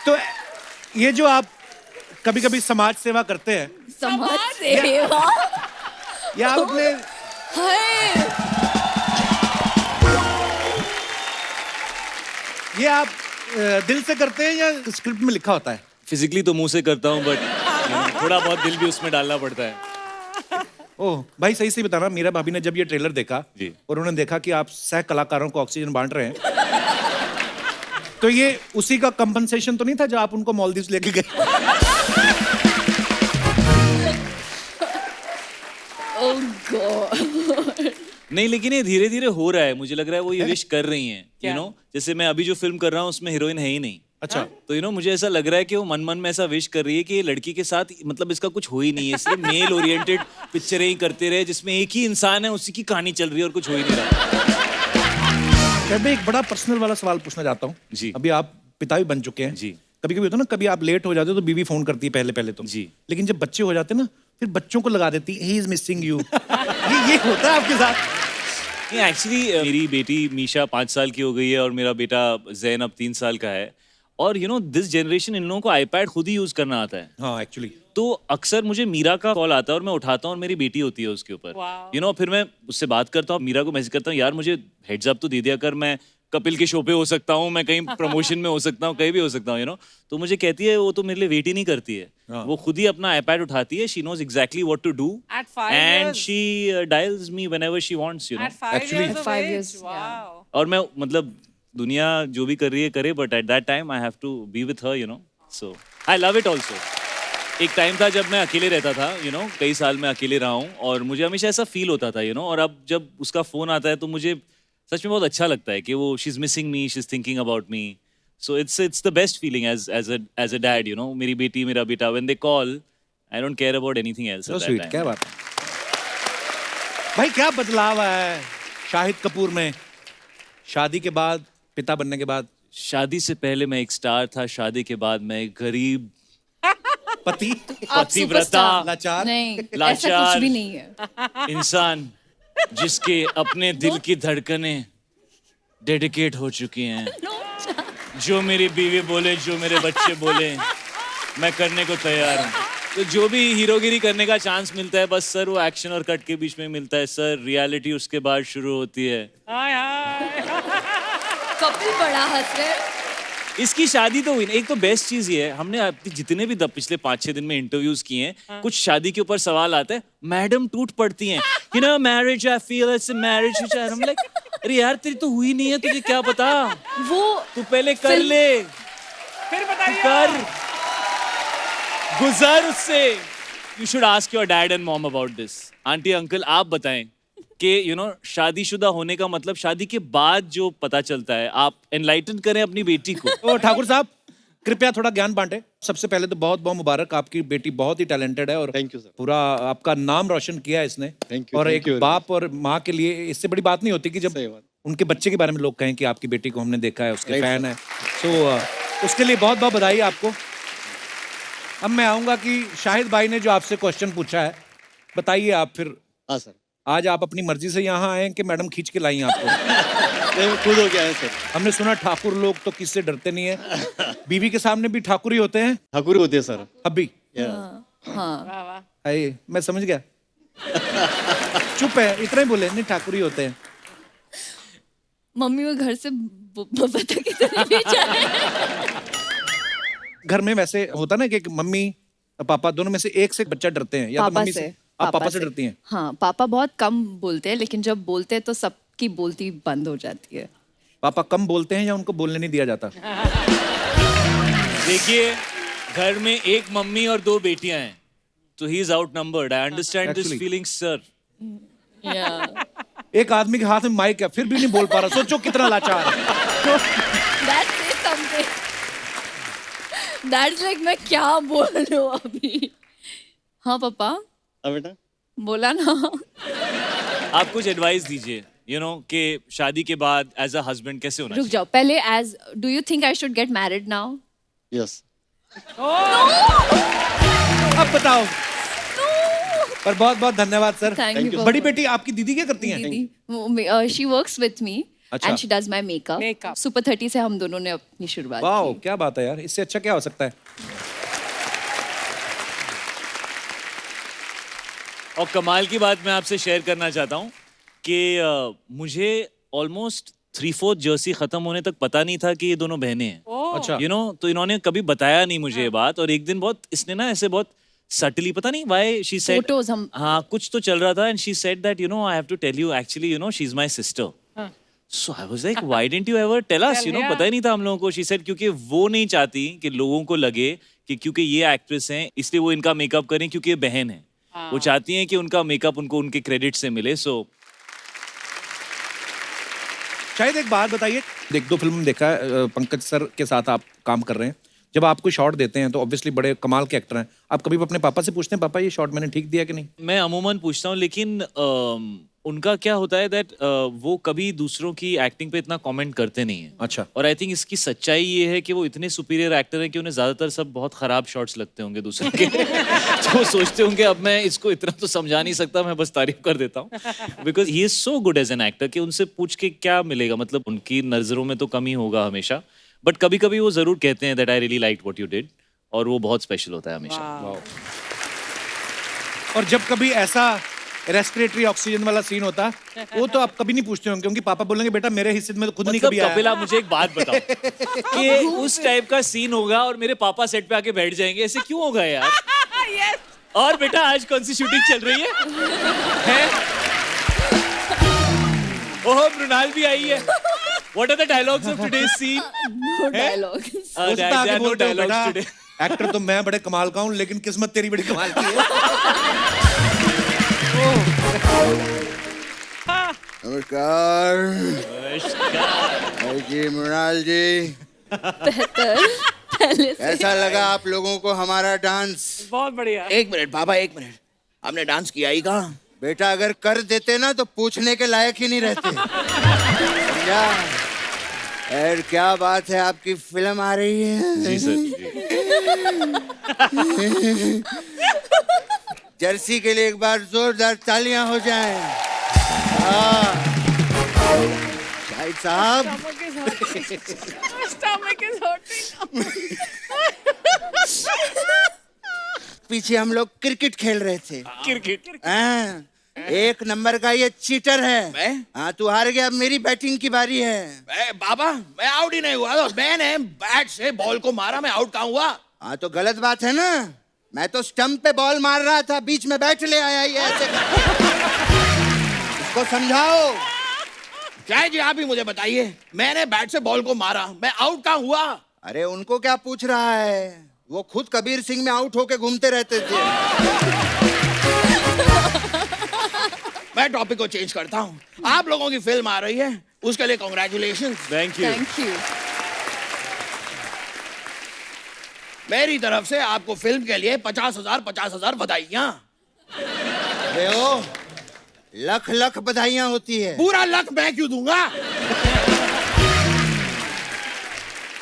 Speaker 1: तो ये जो आप कभी कभी समाज सेवा करते हैं,
Speaker 6: समाज सेवा
Speaker 1: या आप अपने
Speaker 6: हाय
Speaker 1: ये आप दिल से करते हैं या स्क्रिप्ट में लिखा होता है?
Speaker 5: फिजिकली तो मुंह से करता हूँ, बट थोड़ा बहुत दिल भी उसमें डालना पड़ता है।
Speaker 1: ओह भाई, सही सही बताना, मीरा भाभी ने जब ये ट्रेलर देखा
Speaker 5: जी।
Speaker 1: और उन्होंने देखा कि आप सह कलाकारों को ऑक्सीजन बांट रहे हैं, तो ये उसी का कंपनसेशन तो नहीं था जो आप उनको मालदीव्स लेके गए?
Speaker 6: ओह गॉड।
Speaker 5: नहीं, लेकिन ये धीरे धीरे हो रहा है, मुझे लग रहा है वो ये विश कर रही हैं। जैसे मैं अभी जो फिल्म कर रहा हूँ उसमें हीरोइन है ही नहीं।
Speaker 1: अच्छा।
Speaker 5: तो मुझे ऐसा लग रहा है कि वो मन मन में ऐसा विश कर रही है कि ये लड़की के साथ मतलब इसका कुछ हो ही नहीं है, इसलिए मेल ओरिएंटेड पिक्चरें ही करते रहे जिसमें एक ही इंसान है, उसी की कहानी चल रही है और कुछ हो ही नहीं रहा।
Speaker 1: मैं एक बड़ा पर्सनल वाला सवाल पूछना चाहता हूँ
Speaker 5: जी।
Speaker 1: अभी आप पिता भी बन चुके हैं
Speaker 5: जी।
Speaker 1: कभी कभी होता है ना, कभी आप लेट हो जाते हो तो बीवी फोन करती है पहले पहले तो
Speaker 5: जी।
Speaker 1: लेकिन जब बच्चे हो जाते हैं ना, फिर बच्चों को लगा देती है ही इज मिसिंग यू। ये होता है आपके साथ?
Speaker 5: एक्चुअली मेरी बेटी मीशा 5 साल की हो गई है और मेरा बेटा जैन अब 3 साल का है। और दिस जनरेशन इन लोगों को आईपैड खुद ही यूज करना आता है।
Speaker 1: हाँ एक्चुअली।
Speaker 5: तो अक्सर मुझे मीरा का कॉल आता है और मैं उठाता हूँ और मेरी बेटी होती है उसके ऊपर। फिर मैं उससे बात करता हूँ, मीरा को मैसेज करता हूँ, यार मुझे हेड्स अप तो दे दिया कर, मैं कपिल के शो पे हो सकता हूँ, मैं कहीं प्रमोशन में हो सकता हूँ, कहीं भी हो सकता हूँ। तो मुझे कहती है वो तो मेरे लिए वेट ही नहीं करती है, वो खुद ही अपना आईपैड उठाती है, she knows exactly what to do
Speaker 4: At 5
Speaker 5: and
Speaker 4: years.
Speaker 5: She dials me whenever she wants,
Speaker 4: At 5
Speaker 1: Actually-
Speaker 4: years of
Speaker 6: 5
Speaker 4: age.
Speaker 6: years,
Speaker 4: Wow.
Speaker 5: और मैं मतलब दुनिया जो भी कर रही है करे, but at that time I have to be with her, so I love it also. एक टाइम था जब मैं अकेले रहता था, कई साल मैं अकेले रहा हूँ और मुझे हमेशा ऐसा फील होता था, और अब जब उसका फोन आता है तो मुझे सच में बहुत अच्छा लगता है कि वो she is missing me, she is thinking about me. So it's the best feeling as a dad, मेरी बेटी मेरा बेटा, when they call I don't care about anything else.
Speaker 1: So sweet, क्या बात है भाई, क्या बदलाव आया है शाहिद कपूर में शादी के बाद, पिता बनने के बाद?
Speaker 5: शादी से पहले मैं एक स्टार था, शादी के बाद मैं एक गरीब
Speaker 1: पति,
Speaker 6: आप
Speaker 5: पतिव्रता,
Speaker 6: सुपरस्टार।
Speaker 1: लाचार,
Speaker 6: नहीं, ऐसा
Speaker 5: लाचार
Speaker 6: कुछ भी नहीं है।
Speaker 5: इंसान जिसके अपने दिल की धड़कनें डेडिकेट हो चुकी हैं। जो मेरी बीवी बोले, जो मेरे बच्चे बोले, मैं करने को तैयार हूँ। तो जो भी हीरोगिरी करने का चांस मिलता है, बस सर वो एक्शन और कट के बीच में मिलता है सर, रियलिटी उसके बाद शुरू होती है।
Speaker 4: Hi, hi.
Speaker 6: कपिल बड़ा हंस रहे हैं।
Speaker 5: इसकी शादी तो हुई ना। एक तो बेस्ट चीज ये है, हमने जितने भी पिछले 5-6 दिन में इंटरव्यूज किए हैं, कुछ शादी के ऊपर सवाल आते हैं, मैडम टूट पड़ती हैं, marriage I feel it's a marriage which I am like, अरे यार तेरी तो हुई नहीं है, तुझे क्या पता,
Speaker 6: वो
Speaker 5: तू पहले कर ले,
Speaker 4: फिर बताइए।
Speaker 5: कर, गुजर उससे। You should ask your dad and mom about this. Aunty uncle आप बताएं कि शादीशुदा होने का मतलब शादी के बाद जो पता चलता है, आप एनलाइटन करें अपनी बेटी को।
Speaker 1: ओ ठाकुर साहब कृपया थोड़ा ज्ञान बांटे। सबसे पहले तो बहुत बहुत मुबारक, आपकी बेटी बहुत ही टैलेंटेड है और
Speaker 7: थैंक यू सर।
Speaker 1: पूरा आपका नाम रोशन किया है इसने।
Speaker 7: Thank you,
Speaker 1: और
Speaker 7: thank
Speaker 1: एक
Speaker 7: you very
Speaker 1: बाप और माँ के लिए इससे बड़ी बात नहीं होती कि जब
Speaker 7: सही बात।
Speaker 1: उनके बच्चे के बारे में लोग कहें कि आपकी बेटी को हमने देखा है, उसके
Speaker 7: Right,
Speaker 1: फैन है। सो उसके लिए बहुत बहुत बधाई आपको। अब मैं आऊंगा कि शाहिद भाई ने जो आपसे क्वेश्चन पूछा है, बताइए आप फिर।
Speaker 7: हाँ सर।
Speaker 1: आज आप अपनी मर्जी से यहाँ आए कि मैडम खींच के लाई आपको?
Speaker 7: खुद हो गया है सर।
Speaker 1: हमने सुना ठाकुर लोग तो किससे डरते नहीं है, बीवी के सामने भी ठाकुर ही होते हैं।
Speaker 7: ठाकुर होते हैं सर।
Speaker 1: अभी
Speaker 6: हाँ
Speaker 1: आइए, मैं समझ गया। चुप है, इतना ही बोले, नहीं ठाकुर ही होते हैं।
Speaker 6: मम्मी वो घर से पता कितने भी जाए।
Speaker 1: घर में वैसे होता ना कि मम्मी और पापा दोनों में से एक से बच्चा डरते हैं, या तो
Speaker 6: पापा
Speaker 1: मम्मी
Speaker 6: से।
Speaker 1: से। आप पापा से डरती हैं?
Speaker 6: हाँ, पापा बहुत कम बोलते हैं, लेकिन जब बोलते हैं तो सबकी बोलती बंद हो जाती है।
Speaker 1: पापा कम बोलते हैं या उनको बोलने नहीं दिया जाता?
Speaker 5: देखिए, घर में एक मम्मी और 2 बेटियां हैं, तो he is out numbered. I understand this
Speaker 1: Actually.
Speaker 5: Feeling sir.
Speaker 1: एक आदमी के हाथ में माइक है, फिर भी नहीं बोल पा रहा। सोचो कितना लाचार है।
Speaker 6: That's like मैं क्या बोल रही हूँ अभी। हाँ पापा,
Speaker 7: हाँ बेटा।
Speaker 6: बोला ना।
Speaker 5: आप कुछ एडवाइस दीजिए, यू नो, कि शादी के बाद एज अ हस्बैंड कैसे होना
Speaker 6: रुक
Speaker 5: चाहिए।
Speaker 6: जाओ, पहले एज do you think I should get married now?
Speaker 7: Yes.
Speaker 1: अब बताओ। पर बहुत बहुत धन्यवाद सर।
Speaker 6: Thank you,
Speaker 1: बड़ी
Speaker 6: पापा।
Speaker 1: बेटी आपकी दीदी क्या करती हैं?
Speaker 6: दीदी, शी वर्क्स विथ मी
Speaker 1: अच्छा।
Speaker 6: And she does my makeup.
Speaker 4: Makeup.
Speaker 6: Super 30 से हम दोनों ने अपनी शुरुआत
Speaker 1: वाह,
Speaker 6: की।
Speaker 1: क्या बात है यार, इससे अच्छा क्या हो सकता है।
Speaker 5: और कमाल की बात मैं आपसे शेयर करना चाहता हूँ कि मुझे ऑलमोस्ट 3/4 जर्सी खत्म होने तक पता नहीं था कि ये दोनों बहनें हैं।
Speaker 1: अच्छा।
Speaker 5: यू नो, तो इन्होंने कभी बताया नहीं मुझे ये बात, और एक दिन बहुत इसने ना ऐसे बहुत सटली, पता नहीं व्हाई शी सेड,
Speaker 6: Photos हम-
Speaker 5: हाँ कुछ तो चल रहा था, and she said that you know I have to tell you actually, you know, she is my sister. So I was like why didn't you ever tell us, you know, पता ही नहीं था हम लोगों को। शी सेड क्योंकि वो नहीं चाहती कि लोगों को लगे कि क्योंकि ये एक्ट्रेस हैं इसलिए वो इनका मेकअप करें, क्योंकि ये बहन है। वो चाहती हैं कि उनका मेकअप उनको उनके क्रेडिट से मिले। सो
Speaker 1: शायद एक बात बताइए, एक दो फिल्म में देखा है पंकज सर के साथ आप काम कर रहे हैं, जब आप कोई शॉट देते हैं तो ऑब्वियसली बड़े कमाल के एक्टर हैं, आप कभी अपने पापा से पूछते हैं पापा ये शॉट मैंने ठीक दिया कि नहीं?
Speaker 5: मैं अमूमन पूछता हूँ, लेकिन उनका क्या होता है दैट वो कभी दूसरों की एक्टिंग पे इतना कमेंट करते नहीं है।
Speaker 1: अच्छा।
Speaker 5: और आई थिंक इसकी सच्चाई ये है कि वो इतने सुपीरियर एक्टर हैं कि उन्हें ज्यादातर सब बहुत खराब शॉट्स लगते होंगे दूसरों के। तो वो सोचते होंगे अब मैं इसको इतना तो समझा नहीं सकता, मैं बस तारीफ कर देता हूँ, because he is so good as an actor कि उनसे पूछ के क्या मिलेगा, मतलब उनकी नजरों में तो कमी होगा हमेशा, बट कभी कभी वो जरूर कहते हैं that I really like what you did, और वो बहुत स्पेशल होता है हमेशा।
Speaker 1: और जब कभी ऐसा रेस्पिरेटरी ऑक्सीजन वाला सीन होता वो तो आप कभी नहीं पूछते होंगे, क्योंकि पापा बोलेंगे बेटा मेरे हिस्से में तो खुद नहीं
Speaker 5: मतलब
Speaker 1: कभी आया।
Speaker 5: कपिल, आप मुझे एक बात बताओ कि उस टाइप का सीन होगा और मेरे पापा सेट पे आके बैठ जाएंगे, ऐसे क्यों होगा यार?
Speaker 4: Yes.
Speaker 5: और बेटा आज कौन सी शूटिंग चल रही है? हैं? ओह, मृणाल भी आई है। What are the dialogues of today's scene?
Speaker 6: No dialogues.
Speaker 1: हो सकता है
Speaker 5: There
Speaker 1: आगे
Speaker 5: are no
Speaker 1: बोलते हो,
Speaker 5: dialogues
Speaker 1: बेटा
Speaker 5: today.
Speaker 1: एक्टर तो मैं बड़े कमाल का हूँ लेकिन किस्मत तेरी बड़ी कमाल की है।
Speaker 8: नमस्कार जी, मृणाल जी,
Speaker 6: पहले से
Speaker 8: कैसा लगा आप लोगों को हमारा डांस?
Speaker 4: बहुत बढ़िया।
Speaker 9: एक मिनट बाबा, एक मिनट, हमने डांस किया ही कहाँ?
Speaker 8: बेटा अगर कर देते ना तो पूछने के लायक ही नहीं रहते। समझा? यार क्या बात है, आपकी फिल्म आ रही है।
Speaker 5: जी सर, जी।
Speaker 8: जर्सी के लिए एक बार जोरदार तालियां हो जाएं। हाँ। शाहिद साहब,
Speaker 4: Stomach is hurting.
Speaker 8: पीछे हम लोग क्रिकेट खेल रहे थे।
Speaker 5: क्रिकेट।
Speaker 8: हाँ, एक नंबर का ये चीटर है।
Speaker 9: मैं?
Speaker 8: हाँ, तू हार गया, अब मेरी बैटिंग की बारी है।
Speaker 9: बाबा मैं आउट ही नहीं हुआ, तो मैंने बैट से बॉल को मारा, मैं आउट कहाँ हुआ?
Speaker 8: हाँ तो गलत बात है ना, मैं तो स्टंप पे बॉल मार रहा था, बीच में बैट ले आया ये ऐसे। इसको समझाओ।
Speaker 9: शायद जी आप ही मुझे बताइए, मैंने बैट से बॉल को मारा, मैं आउट कहाँ हुआ?
Speaker 8: अरे उनको क्या पूछ रहा है, वो खुद कबीर सिंह में आउट होके घूमते रहते थे।
Speaker 9: मैं टॉपिक को चेंज करता हूँ। आप लोगों की फिल्म आ रही है, उसके लिए congratulation.
Speaker 5: Thank you.
Speaker 6: Thank you.
Speaker 9: मेरी तरफ से आपको फिल्म के लिए 50,000 बधाइयाँ।
Speaker 8: अरे ओ, लख लख बधाइयां होती है।
Speaker 9: पूरा लक मैं क्यों दूंगा?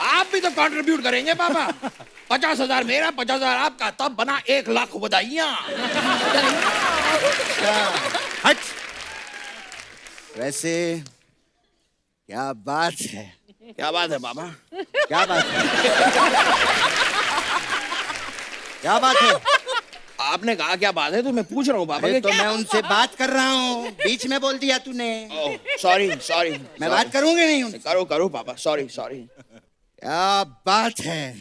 Speaker 9: आप भी तो कंट्रीब्यूट करेंगे पापा। 50,000 मेरा, 50,000 आपका, तब बना 1,00,000 बधाइयाँ।
Speaker 8: हट। वैसे क्या बात है,
Speaker 9: क्या बात है बाबा?
Speaker 8: क्या बात है, क्या बात है?
Speaker 9: आपने कहा क्या बात है तो मैं पूछ रहा हूँ बाबा
Speaker 8: अरे
Speaker 9: के
Speaker 8: तो
Speaker 9: क्या?
Speaker 8: मैं उनसे बात कर रहा हूँ, बीच में बोल दिया तूने।
Speaker 9: सॉरी सॉरी,
Speaker 8: मैं बात करूंगी नहीं उनसे।
Speaker 9: करो करो पापा, सॉरी सॉरी।
Speaker 8: क्या बात है,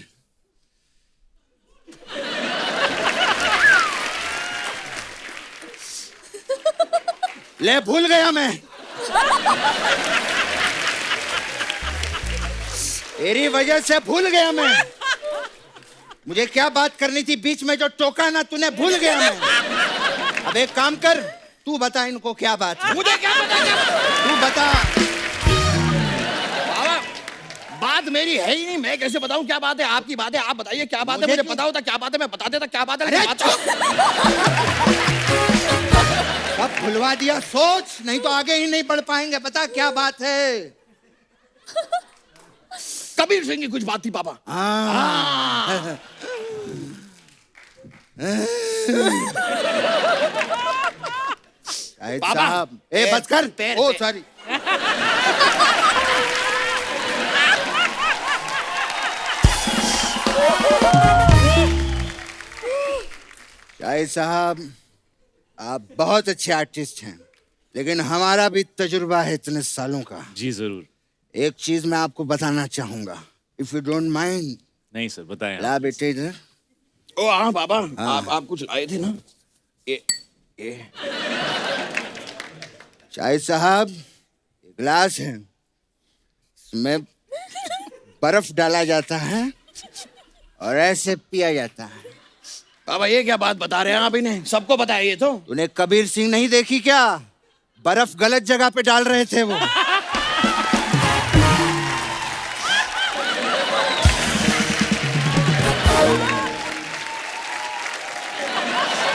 Speaker 8: ले भूल गया मैं। तेरी वजह से भूल गया मैं। मुझे क्या बात करनी थी, बीच में जो टोका ना तूने, भूल गया मैं। अब एक काम कर, तू बता इनको क्या बात है।
Speaker 9: मुझे क्या पता क्या?
Speaker 8: तू बता।
Speaker 9: बाबा बात मेरी है ही नहीं, मैं कैसे बताऊं क्या बात है? आपकी बात है, आप बताइए क्या बात है। मुझे पता होता क्या बात है, मैं बता देता क्या बात है।
Speaker 8: अरे
Speaker 9: लेकिन
Speaker 8: अब भुलवा दिया, सोच, नहीं तो आगे ही नहीं बढ़ पाएंगे। बता क्या बात है।
Speaker 9: कबीर सिंह की कुछ बात थी पापा।
Speaker 8: शाहिद
Speaker 9: बाबा,
Speaker 8: साहब, ए बच कर।
Speaker 9: पैर,
Speaker 8: ओ
Speaker 9: पैर।
Speaker 8: सॉरी। शाहिद साहब, आप बहुत अच्छे आर्टिस्ट हैं, लेकिन हमारा भी तजुर्बा है इतने सालों का।
Speaker 5: जी जरूर।
Speaker 8: एक चीज मैं आपको बताना चाहूंगा, इफ यू डोंट माइंड।
Speaker 5: नहीं सर, बताएं आप।
Speaker 8: ला बेटे इधर।
Speaker 9: ओ हाँ बाबा, आप कुछ लाए थे ना? ये
Speaker 8: शाहिद साहब, एक गिलास है, इसमें बर्फ डाला जाता है और ऐसे पिया जाता है।
Speaker 9: बाबा ये क्या बात बता रहे हैं आप? इन्हें सबको बताया ये तो।
Speaker 8: तूने कबीर सिंह नहीं देखी क्या? बर्फ गलत जगह पे डाल रहे थे वो।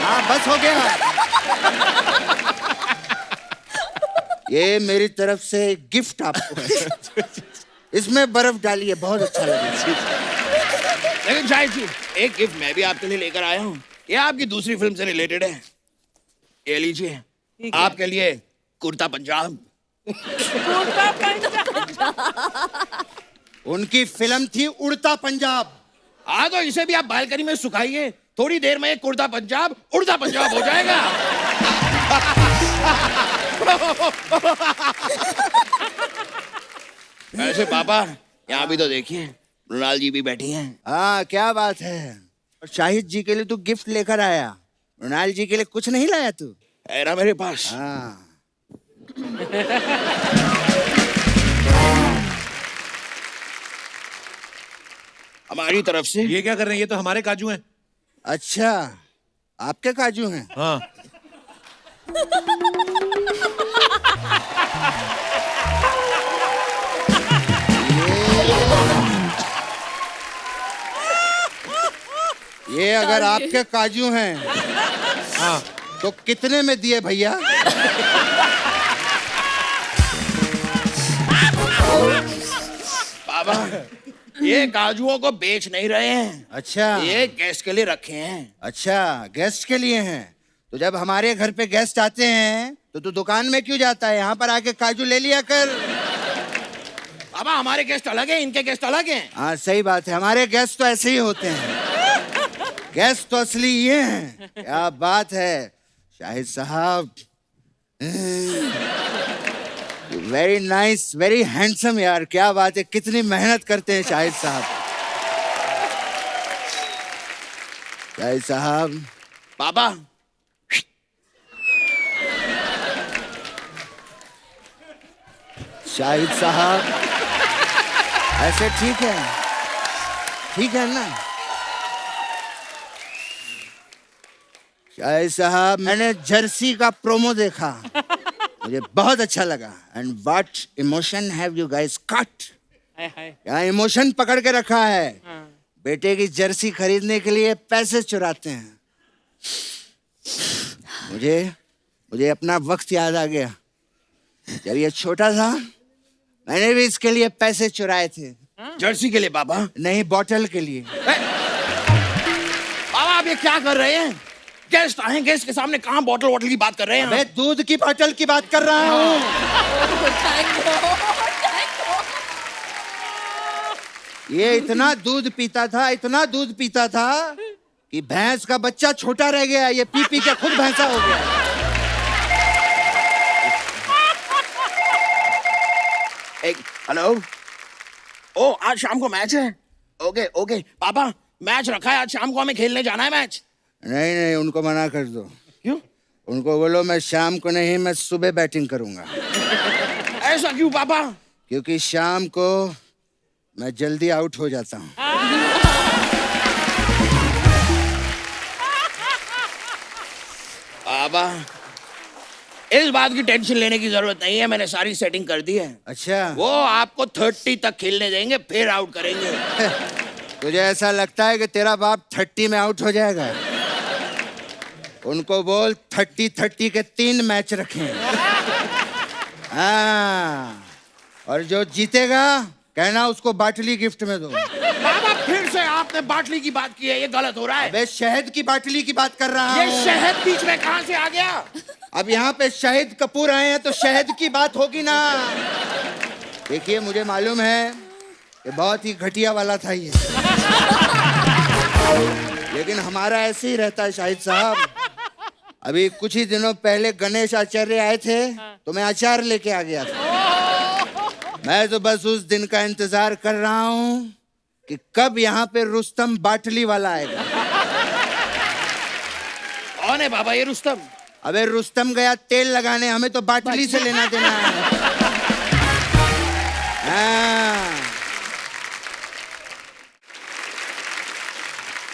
Speaker 8: हाँ बस हो गया। ये मेरी तरफ से गिफ्ट आपको। इसमें बर्फ डालिए, बहुत अच्छा लगेगा।
Speaker 9: लेकिन शायद जी एक गिफ्ट मैं भी आपके लिए लेकर आया हूँ। ये आपकी दूसरी फिल्म से रिलेटेड है। ये लीजिए, आपके लिए कुर्ता पंजाब।
Speaker 4: कुर्ता पंजाब।
Speaker 8: उनकी फिल्म थी उड़ता पंजाब।
Speaker 9: हाँ तो इसे भी आप बालकनी में सुखाइए, थोड़ी देर में एक कुर्ता पंजाब उड़ता पंजाब हो जाएगा। ऐसे पापा यहाँ भी तो देखिए, मृणाल जी भी बैठी हैं।
Speaker 8: हाँ क्या बात है। और शाहिद जी के लिए तू गिफ्ट लेकर आया, मृणाल जी के लिए कुछ नहीं लाया तू?
Speaker 9: है ना मेरे पास।
Speaker 8: हाँ
Speaker 9: हमारी तरफ से।
Speaker 1: ये क्या कर रहे हैं? ये तो हमारे काजू हैं।
Speaker 8: अच्छा, आपके काजू हैं?
Speaker 1: हाँ।
Speaker 8: ये अगर आपके काजू हैं,
Speaker 1: हाँ
Speaker 8: तो कितने में दिए भैया?
Speaker 9: बाबा ये काजुओं को बेच नहीं रहे हैं।
Speaker 8: अच्छा,
Speaker 9: ये गेस्ट के लिए रखे हैं।
Speaker 8: अच्छा गेस्ट के लिए हैं। तो जब हमारे घर पे गेस्ट आते हैं तो तू दुकान में क्यों जाता है? यहाँ पर आके काजू ले लिया कर।
Speaker 9: बाबा हमारे गेस्ट अलग हैं, इनके गेस्ट अलग हैं।
Speaker 8: हाँ सही बात है, हमारे गेस्ट तो ऐसे ही होते हैं। गेस्ट तो असली ये हैं। क्या बात है शाहिद साहब, वेरी नाइस, वेरी हैंडसम यार। क्या बात है, कितनी मेहनत करते हैं शाहिद साहब। शाहिद साहब।
Speaker 9: बाबा
Speaker 8: शाहिद साहब, ऐसे ठीक है? ठीक है ना शाहिद साहब? मैंने जर्सी का प्रोमो देखा, मुझे बहुत अच्छा लगा। And what emotion have you guys cut? यहाँ इमोशन पकड़ के रखा है। बेटे की जर्सी खरीदने के लिए पैसे चुराते हैं। मुझे अपना वक्त याद आ गया, जब ये छोटा था मैंने भी इसके लिए पैसे चुराए थे।
Speaker 9: जर्सी के लिए बाबा?
Speaker 8: नहीं, बॉटल के लिए।
Speaker 9: बाबा आप ये क्या कर रहे हैं? गेस्ट आए, गेस्ट के सामने कहाँ बॉटल वॉटल की बात कर रहे हैं?
Speaker 8: मैं दूध की बॉटल की बात कर रहा हूँ।
Speaker 6: Thank God.
Speaker 8: ये इतना दूध पीता था कि भैंस का बच्चा छोटा रह गया, ये पी पी के खुद भैंसा हो गया।
Speaker 9: एक हेलो, ओ आज शाम को मैच है। ओके ओके पापा, मैच रखा है आज शाम को, हमें खेलने जाना है मैच।
Speaker 8: नहीं, उनको मना कर दो।
Speaker 9: क्यों?
Speaker 8: उनको बोलो मैं शाम को नहीं, मैं सुबह बैटिंग करूंगा।
Speaker 9: ऐसा क्यों पापा?
Speaker 8: क्योंकि शाम को मैं जल्दी आउट हो जाता हूँ।
Speaker 9: पापा इस बात की टेंशन लेने की जरूरत नहीं है, मैंने सारी सेटिंग कर दी है।
Speaker 8: अच्छा,
Speaker 9: वो आपको 30 तक खेलने देंगे, फिर आउट करेंगे।
Speaker 8: तुझे ऐसा लगता है कि तेरा बाप 30 में आउट हो जाएगा? उनको बोल 30-30 के 3 मैच रखें। हाँ, और जो जीतेगा कहना उसको बाटली गिफ्ट में दो।
Speaker 9: पापा फिर से आपने बाटली की बात की है, ये गलत हो रहा है।
Speaker 8: अबे शहद की बाटली की बात कर रहा
Speaker 9: ये
Speaker 8: हूँ।
Speaker 9: शहद बीच में कहाँ से आ गया?
Speaker 8: अब यहाँ पे शाहिद कपूर आए हैं तो शहद की बात होगी ना। देखिए मुझे मालूम है ये बहुत ही घटिया वाला था ये, लेकिन हमारा ऐसे ही रहता है शाहिद साहब। अभी कुछ ही दिनों पहले गणेश आचार्य आए थे तो मैं अचार लेके आ गया था। मैं तो बस उस दिन का इंतजार कर रहा हूँ कि कब यहाँ पे रुस्तम बाटली वाला आएगा।
Speaker 9: कौन है बाबा ये रुस्तम?
Speaker 8: अबे रुस्तम गया तेल लगाने, हमें तो बाटली से लेना देना है। हाँ।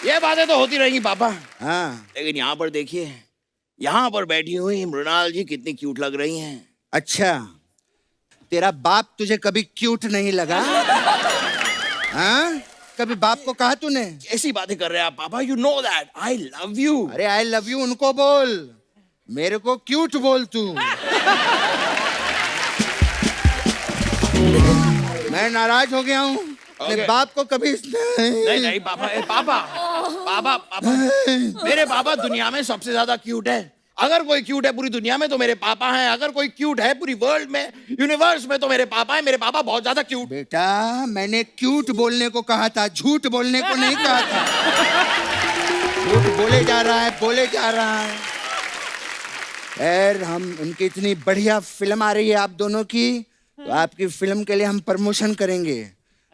Speaker 9: ये बातें तो होती रहेंगी पापा,
Speaker 8: हाँ।
Speaker 9: लेकिन यहाँ पर देखिए, यहाँ पर बैठी हुई मृणाल जी कितनी क्यूट लग रही हैं।
Speaker 8: अच्छा, तेरा बाप तुझे कभी क्यूट नहीं लगा? हाँ? कभी बाप को कहा तूने?
Speaker 9: ऐसी बातें कर रहे हैं आप पापा, you know that I love you.
Speaker 8: अरे आई लव यू उनको बोल, मेरे को क्यूट बोल तू। मैं नाराज हो गया हूँ। अपने बाप को कभी
Speaker 9: नहीं नहीं पापा, पापा पापा पापा मेरे पापा दुनिया में सबसे ज्यादा क्यूट है। अगर कोई क्यूट है पूरी दुनिया में तो मेरे पापा हैं। अगर कोई क्यूट है पूरी वर्ल्ड में, यूनिवर्स में, तो मेरे पापा हैं। मेरे पापा बहुत ज्यादा क्यूट।
Speaker 8: बेटा मैंने क्यूट बोलने को कहा था, झूठ बोलने को नहीं कहा था। झूठ बोले जा रहा है, बोले जा रहा है। खैर, हम उनकी इतनी बढ़िया फिल्म आ रही है आप दोनों की, तो आपकी फिल्म के लिए हम प्रमोशन करेंगे।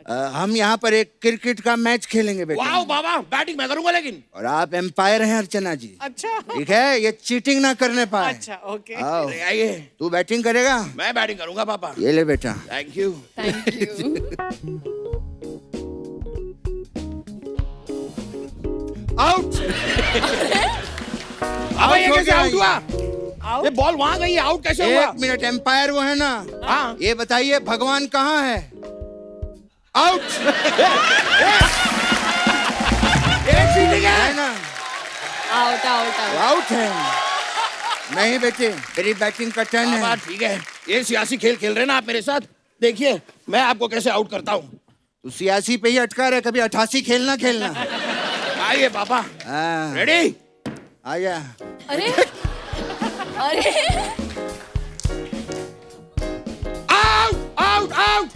Speaker 8: हम यहाँ पर एक क्रिकेट का मैच खेलेंगे बेटा।
Speaker 9: वाह बाबा, बैटिंग मैं करूंगा लेकिन।
Speaker 8: और आप एम्पायर हैं अर्चना जी।
Speaker 4: अच्छा
Speaker 8: ठीक है, ये चीटिंग ना करने पाए।
Speaker 4: अच्छा ओके।
Speaker 8: आओ,
Speaker 9: आइए।
Speaker 8: तू बैटिंग करेगा?
Speaker 9: मैं बैटिंग करूंगा पापा।
Speaker 8: ये ले बेटा।
Speaker 9: Thank you.
Speaker 6: Thank you.
Speaker 8: Out.
Speaker 9: अब ये
Speaker 8: हो
Speaker 9: कैसे
Speaker 8: गया
Speaker 9: आउट हुआ? ये बॉल वहां गई, आउट कैसे हुआ?
Speaker 8: एक मिनट, एम्पायर वो है ना?
Speaker 9: हाँ।
Speaker 8: ये बताइए भगवान कहाँ है? आउट।
Speaker 9: ये चीटिंग
Speaker 8: है
Speaker 9: है
Speaker 8: ना?
Speaker 6: Out out out.
Speaker 8: आउट है। नहीं बेटे, मेरी बैटिंग का टर्न
Speaker 9: पापा
Speaker 8: है।
Speaker 9: ठीक है, ये सियासी खेल खेल रहे हैं ना आप मेरे साथ। देखिए मैं आपको कैसे आउट करता हूँ।
Speaker 8: तू सियासी पे ही अटका रहे, कभी 88 खेलना खेलना।
Speaker 9: आइए पापा।
Speaker 8: हाँ।
Speaker 9: रेडी?
Speaker 8: आजा।
Speaker 6: अरे अरे
Speaker 9: आउट आउट आउट।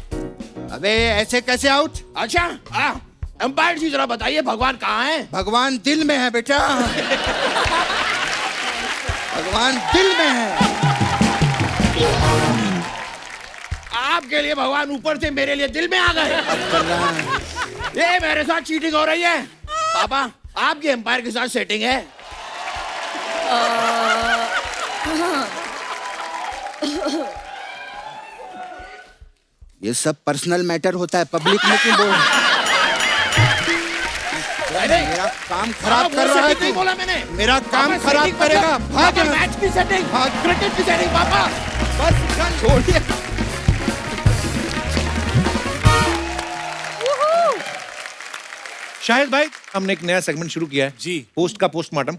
Speaker 8: अबे ऐसे कैसे आउट?
Speaker 9: अच्छा एम्पायर जी जरा बताइए भगवान कहाँ है?
Speaker 8: भगवान दिल में है बेटा। भगवान दिल में है।
Speaker 9: आपके लिए भगवान ऊपर से, मेरे लिए दिल में आ गए।
Speaker 8: अब कर रहा है।
Speaker 9: ये मेरे साथ चीटिंग हो रही है। पापा आपकी एम्पायर के साथ सेटिंग है।
Speaker 8: ये सब पर्सनल मैटर होता है, पब्लिक में क्यों बोल? मेरा काम खराब कर रहा है
Speaker 9: नहीं
Speaker 8: तू।
Speaker 9: बोला मैंने।
Speaker 8: मेरा काम
Speaker 9: पापा,
Speaker 8: खराब
Speaker 9: setting
Speaker 8: करेगा।
Speaker 9: मतलब-
Speaker 8: भाग
Speaker 9: पापा,
Speaker 8: यहाँ।
Speaker 9: मैच की सेटिंग,
Speaker 8: भाग।
Speaker 9: क्रिकेट की सेटिंग। पापा
Speaker 8: बस चल, छोड़िए।
Speaker 1: शाहिद भाई, हमने एक नया सेगमेंट शुरू किया है
Speaker 5: जी।
Speaker 1: पोस्ट का पोस्टमार्टम।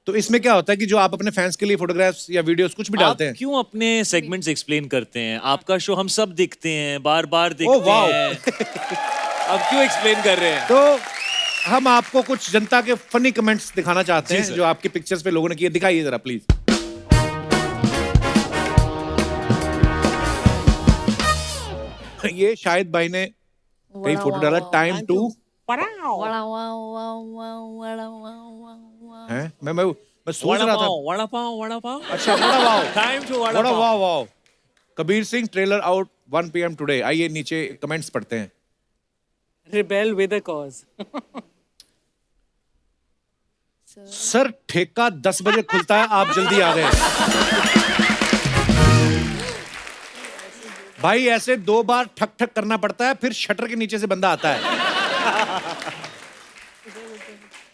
Speaker 1: तो इसमें क्या होता है कि जो आप अपने फैंस के लिए फोटोग्राफ्स या वीडियोस कुछ भी डालते
Speaker 5: आप
Speaker 1: हैं।
Speaker 5: क्यों अपने सेगमेंट्स एक्सप्लेन करते हैं? आपका शो हम सब देखते हैं, बार बार
Speaker 1: ओह,
Speaker 5: देखते
Speaker 1: वाओ।
Speaker 5: हैं। अब क्यों एक्सप्लेन कर रहे हैं?
Speaker 1: तो हम आपको कुछ जनता के फनी कमेंट्स दिखाना चाहते
Speaker 5: जी,
Speaker 1: हैं
Speaker 5: सर।
Speaker 1: जो आपकी पिक्चर्स पे लोगों ने किए। दिखाइए जरा प्लीज। ये शाहिद भाई ने कहीं फोटो डाला टाइम टू
Speaker 4: Wow.
Speaker 1: है मैं सोच रहा था
Speaker 5: वड़ा पाव वड़ा पाव
Speaker 1: अच्छा बड़ा वाओ
Speaker 5: टाइम टू वड़ा
Speaker 1: बड़ा
Speaker 5: pav
Speaker 1: wow wow Kabir Singh trailer out 1 PM today आइए नीचे कमेंट्स पढ़ते हैं
Speaker 4: Rebel with a cause.
Speaker 1: Sir ठेका 10 बजे खुलता है आप जल्दी आ गए भाई ऐसे 2 बार ठक ठक करना पड़ता है फिर शटर के नीचे से बंदा आता है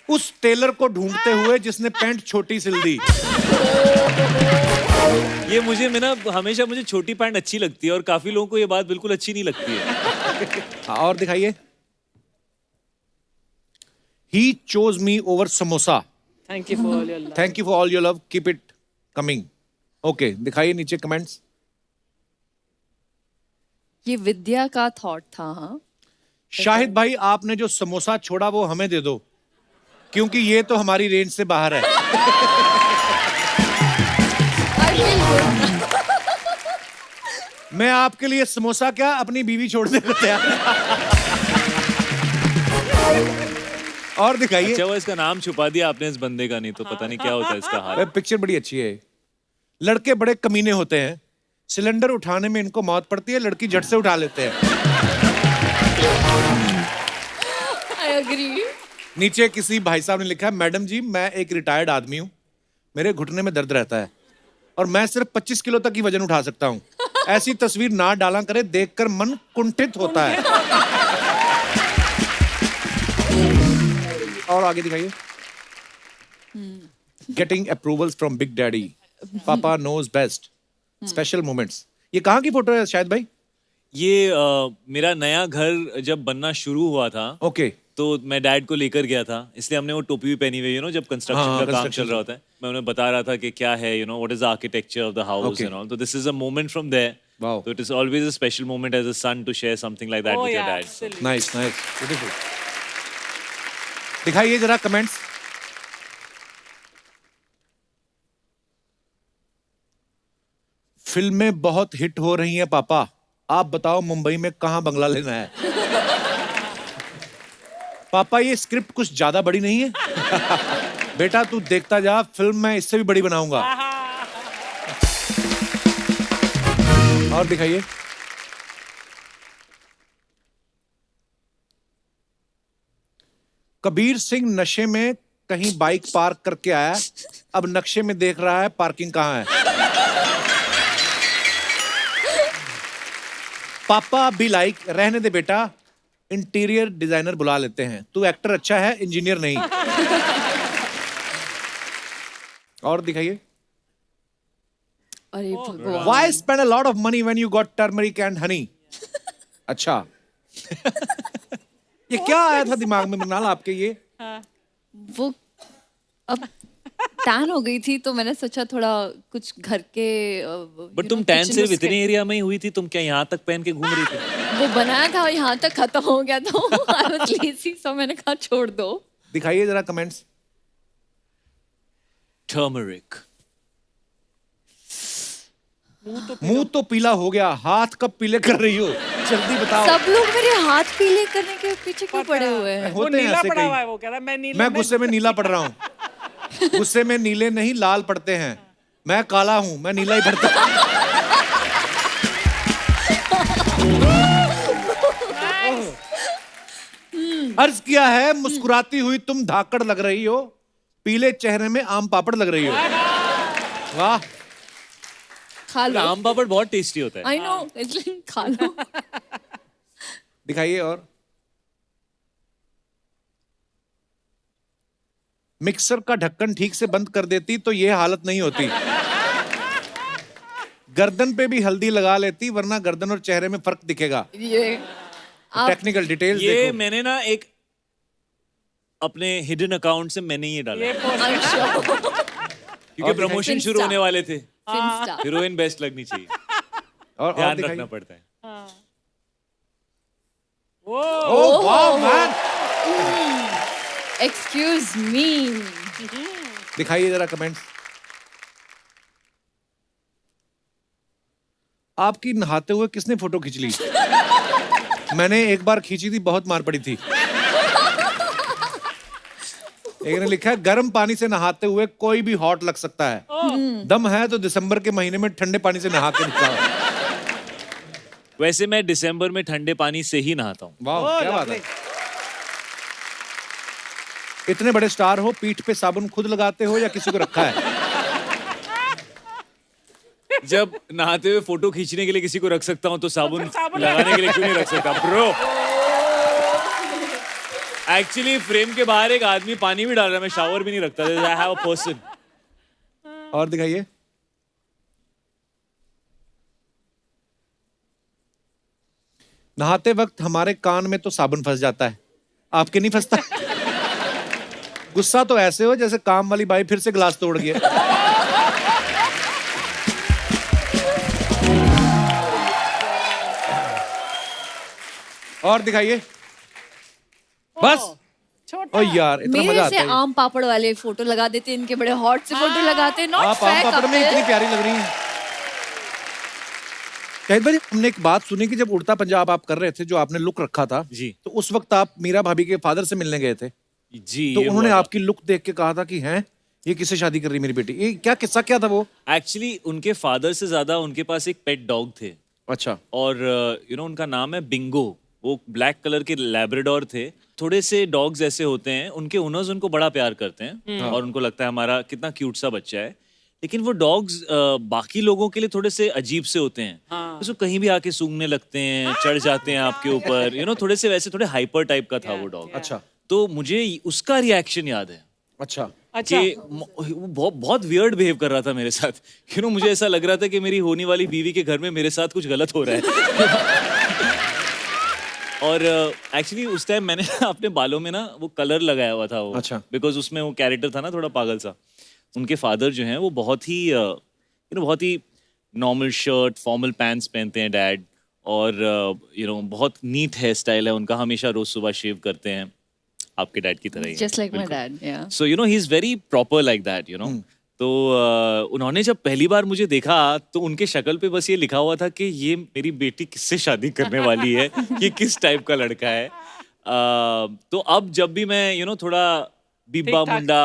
Speaker 1: उस टेलर को ढूंढते हुए जिसने पैंट छोटी सिल दी
Speaker 5: ये मुझे मैं ना हमेशा मुझे छोटी पैंट अच्छी लगती है और काफी लोगों को ये बात बिल्कुल अच्छी नहीं लगती है
Speaker 1: और दिखाइए He chose me over samosa.
Speaker 4: Thank you for all your love.
Speaker 1: Thank you for all your love. Keep it coming. Okay, दिखाइए नीचे कमेंट्स
Speaker 6: ये विद्या का थॉट था हाँ
Speaker 1: शाहिद भाई आपने जो समोसा छोड़ा वो हमें दे दो क्योंकि ये तो हमारी रेंज से बाहर है मैं आपके लिए समोसा क्या अपनी बीवी छोड़ने को तैयार और दिखाइए
Speaker 5: अच्छा वो इसका नाम छुपा दिया आपने इस बंदे का नहीं तो पता नहीं क्या होता है इसका हाल
Speaker 1: पिक्चर बड़ी अच्छी है लड़के बड़े कमीने होते हैं सिलेंडर उठाने में इनको मौत पड़ती है लड़की झट से उठा लेते हैं
Speaker 6: I agree.
Speaker 1: नीचे किसी भाई साहब ने लिखा है मैडम जी मैं एक रिटायर्ड आदमी हूँ मेरे घुटने में दर्द रहता है और मैं सिर्फ 25 किलो तक की वजन उठा सकता हूँ ऐसी तस्वीर ना डाला करे देखकर मन कुंठित होता है और आगे दिखाइए getting approvals from big daddy पापा नोज बेस्ट स्पेशल मोमेंट्स ये कहाँ की फोटो है शायद भाई
Speaker 5: ये मेरा नया घर जब बनना शुरू हुआ था
Speaker 1: ओके
Speaker 5: तो मैं डैड को लेकर गया था इसलिए हमने वो टोपी भी पहनी हुई है जब कंस्ट्रक्शन का काम चल रहा होता है मैं उन्हें बता रहा था कि क्या है what is the architecture of the house and all तो this is a moment from there
Speaker 1: Wow.
Speaker 5: So it is always a special moment as a son to share something like that
Speaker 4: Oh
Speaker 5: with your
Speaker 4: yeah,
Speaker 5: dad. So.
Speaker 4: absolutely.
Speaker 1: Nice nice beautiful दिखाइए जरा comments फिल्में बहुत hit हो रही हैं पापा आप बताओ मुंबई में कहां बंगला लेना है पापा ये स्क्रिप्ट कुछ ज्यादा बड़ी नहीं है बेटा तू देखता जा फिल्म मैं इससे भी बड़ी बनाऊंगा और दिखाइए कबीर सिंह नशे में कहीं बाइक पार्क करके आया अब नक्शे में देख रहा है पार्किंग कहां है पापा बी लाइक रहने दे बेटा इंटीरियर डिजाइनर बुला लेते हैं तू एक्टर अच्छा है इंजीनियर नहीं और दिखाइए
Speaker 6: अरे भगवान
Speaker 1: Why spend a lot of money when you got turmeric and honey? अच्छा ये क्या आया था दिमाग में मृणाल आपके ये
Speaker 6: वो अब टैन हो गई थी तो मैंने सोचा थोड़ा कुछ घर के
Speaker 5: बट तुम टैन सिर्फ इतने एरिया में ही हुई थी तुम क्या यहाँ तक पहन के घूम रही थी
Speaker 6: वो बनाया था और यहाँ तक खत्म हो गया तो आई वाज लेजी सो मैंने कहा छोड़ दो
Speaker 1: दिखाइए जरा कमेंट्स
Speaker 5: टर्मरिक
Speaker 1: मुंह तो पीला हो गया हाथ कब पीले कर रही हो जल्दी बताओ
Speaker 6: सब लोग मेरे हाथ पीले करने के पीछे क्यों पड़े हुए हैं
Speaker 4: वो
Speaker 1: होते हैं
Speaker 4: नीला
Speaker 1: ऐसे
Speaker 4: पड़ा हुआ है
Speaker 1: कई
Speaker 4: वो कह रहा है मैं नीला
Speaker 1: मैं गुस्से में नीला पड़ रहा हूँ गुस्से में नीले नहीं लाल पड़ते हैं मैं काला हूं मैं नीला ही पड़ता अर्ज किया है मुस्कुराती हुई तुम धाकड़ लग रही हो पीले चेहरे में आम पापड़ लग रही हो वाह
Speaker 6: खा लो
Speaker 5: आम पापड़ बहुत टेस्टी होता है
Speaker 6: आई नो इसलिए खा लो
Speaker 1: दिखाइए और मिक्सर का ढक्कन ठीक से बंद कर देती तो ये हालत नहीं होती गर्दन पे भी हल्दी लगा लेती वरना गर्दन और चेहरे में फर्क दिखेगा
Speaker 6: ये आप
Speaker 1: टेक्निकल डिटेल्स
Speaker 5: ये
Speaker 1: देखो
Speaker 5: मैंने ना एक अपने हिडन अकाउंट से मैंने ये डाला
Speaker 4: ये
Speaker 5: है।
Speaker 4: post-
Speaker 6: I'm sure.
Speaker 5: क्योंकि प्रमोशन
Speaker 6: Finsta.
Speaker 5: शुरू होने वाले थे
Speaker 6: Finsta.
Speaker 5: हीरोइन बेस्ट लगनी चाहिए
Speaker 1: और
Speaker 5: ध्यान
Speaker 1: दिखाइए
Speaker 5: रखना पड़ता है
Speaker 1: ओह वाह मैन
Speaker 6: Excuse me.
Speaker 1: दिखाइए जरा कमेंट्स आपकी नहाते हुए किसने फोटो खींच ली मैंने एक बार खींची थी, बहुत मार पड़ी थी। एक ने लिखा है, गर्म पानी से नहाते हुए कोई भी हॉट लग सकता है। दम है तो दिसंबर के महीने में ठंडे पानी से नहा के दिखाओ।
Speaker 5: वैसे मैं दिसंबर में ठंडे पानी से ही नहाता हूँ।
Speaker 1: वाह, क्या बात है। इतने बड़े स्टार हो, पीठ पे साबुन खुद लगाते हो या किसी को रखा है?
Speaker 5: जब नहाते हुए फोटो खींचने के लिए किसी को रख सकता हूँ तो साबुन लगाने के लिए क्यों नहीं रख सकता ब्रो? एक्चुअली फ्रेम के बाहर एक आदमी पानी भी डाल रहा है, मैं शावर भी नहीं रखता। I have a person.
Speaker 1: और दिखाइए। नहाते वक्त हमारे कान में तो साबुन फंस जाता है, आपके नहीं फंसता? गुस्सा तो ऐसे हो जैसे काम वाली बाई फिर से गिलास तोड़ गया। और दिखाइए। बस। ओ यार, इतना मजा
Speaker 6: मेरे
Speaker 1: आता
Speaker 6: से
Speaker 1: है।
Speaker 6: आम पापड़ वाले फोटो लगा देते, इनके बड़े हॉट से फोटो लगाते। नॉट
Speaker 1: आप आम
Speaker 6: फेक।
Speaker 1: पापड़ में इतनी प्यारी लग रही हैं। शाहिद भाई, हमने एक बात सुनी कि जब उड़ता पंजाब आप कर रहे थे, जो आपने लुक रखा था
Speaker 5: जी,
Speaker 1: तो उस वक्त आप मीरा भाभी के फादर से मिलने गए थे।
Speaker 5: जी।
Speaker 1: तो
Speaker 5: ये
Speaker 1: उन्होंने
Speaker 5: हुआ था।
Speaker 1: आपकी लुक देख के कहा था कि हैं ये किससे शादी कर रही मेरी बेटी? ये क्या किस्सा क्या था वो?
Speaker 5: एक्चुअली उनके फादर से ज्यादा उनके पास एक पेट डॉग थे।
Speaker 1: अच्छा।
Speaker 5: और उनका नाम है बिंगो। वो ब्लैक कलर के लैब्राडोर थे। थोड़े से डॉग्स ऐसे होते हैं, उनके ओनर्स उनको बड़ा प्यार करते हैं और उनको लगता है हमारा कितना क्यूट सा बच्चा है। लेकिन वो डॉग्स बाकी लोगों के लिए थोड़े से अजीब से होते हैं। उसको कहीं भी आके सूंघने लगते हैं, चढ़ जाते हैं आपके ऊपर। थोड़े से वैसे थोड़े हाइपर टाइप का था वो डॉग।
Speaker 1: अच्छा।
Speaker 5: तो मुझे उसका रिएक्शन याद है
Speaker 1: अच्छा।
Speaker 5: कि वो बहुत वियर्ड बिहेव कर रहा था मेरे साथ। मुझे ऐसा लग रहा था कि मेरी होने वाली बीवी के घर में मेरे साथ कुछ गलत हो रहा है। और एक्चुअली उस टाइम मैंने अपने बालों में ना वो कलर लगाया हुआ था वो।
Speaker 1: अच्छा।
Speaker 5: बिकॉज उसमें वो कैरेक्टर था ना थोड़ा पागल सा। उनके फादर जो हैं वो बहुत ही बहुत ही नॉर्मल शर्ट, फॉर्मल पैंट्स पहनते हैं डैड। और बहुत नीट हेयर स्टाइल है उनका, हमेशा रोज सुबह शेव करते हैं, आपके डैड की तरह ही।
Speaker 6: Just like my dad, yeah.
Speaker 5: So he is very proper like that, तो उन्होंने जब पहली बार मुझे देखा तो उनके शक्ल पे बस ये लिखा हुआ था कि ये मेरी बेटी किससे शादी करने वाली है, ये किस टाइप का लड़का है। तो अब जब भी मैं थोड़ा बिब्बा मुंडा,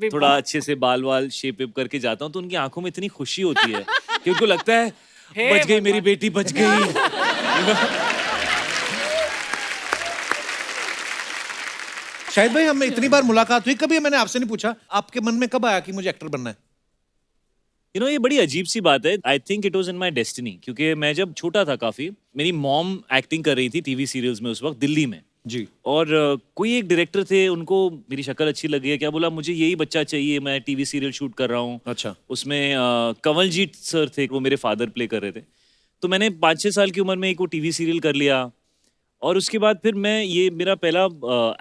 Speaker 5: थोड़ा अच्छे से बाल वाल शेप वेप करके जाता हूँ तो उनकी आंखों में इतनी खुशी होती है कि उनको लगता है बच गई मेरी बेटी, बच गई।
Speaker 1: शाहिद भाई, हमें इतनी बार मुलाकात हुई, कभी मैंने आपसे नहीं पूछा आपके मन में कब आया कि मुझे एक्टर बनना है?
Speaker 5: ये बड़ी अजीब सी बात है। I think it was in my destiny. क्योंकि मैं जब छोटा था काफी, मेरी मॉम एक्टिंग कर रही थी टीवी सीरियल्स में उस वक्त दिल्ली में
Speaker 1: जी।
Speaker 5: और कोई एक डायरेक्टर थे, उनको मेरी शक्ल अच्छी लगी है, क्या बोला मुझे यही बच्चा चाहिए, मैं टीवी सीरियल शूट कर रहा हूँ।
Speaker 1: अच्छा।
Speaker 5: उसमें कंवलजीत सर थे, वो मेरे फादर प्ले कर रहे थे। तो मैंने 5-6 साल की उम्र में एक वो टीवी सीरियल कर लिया। और उसके बाद फिर मैं मेरा पहला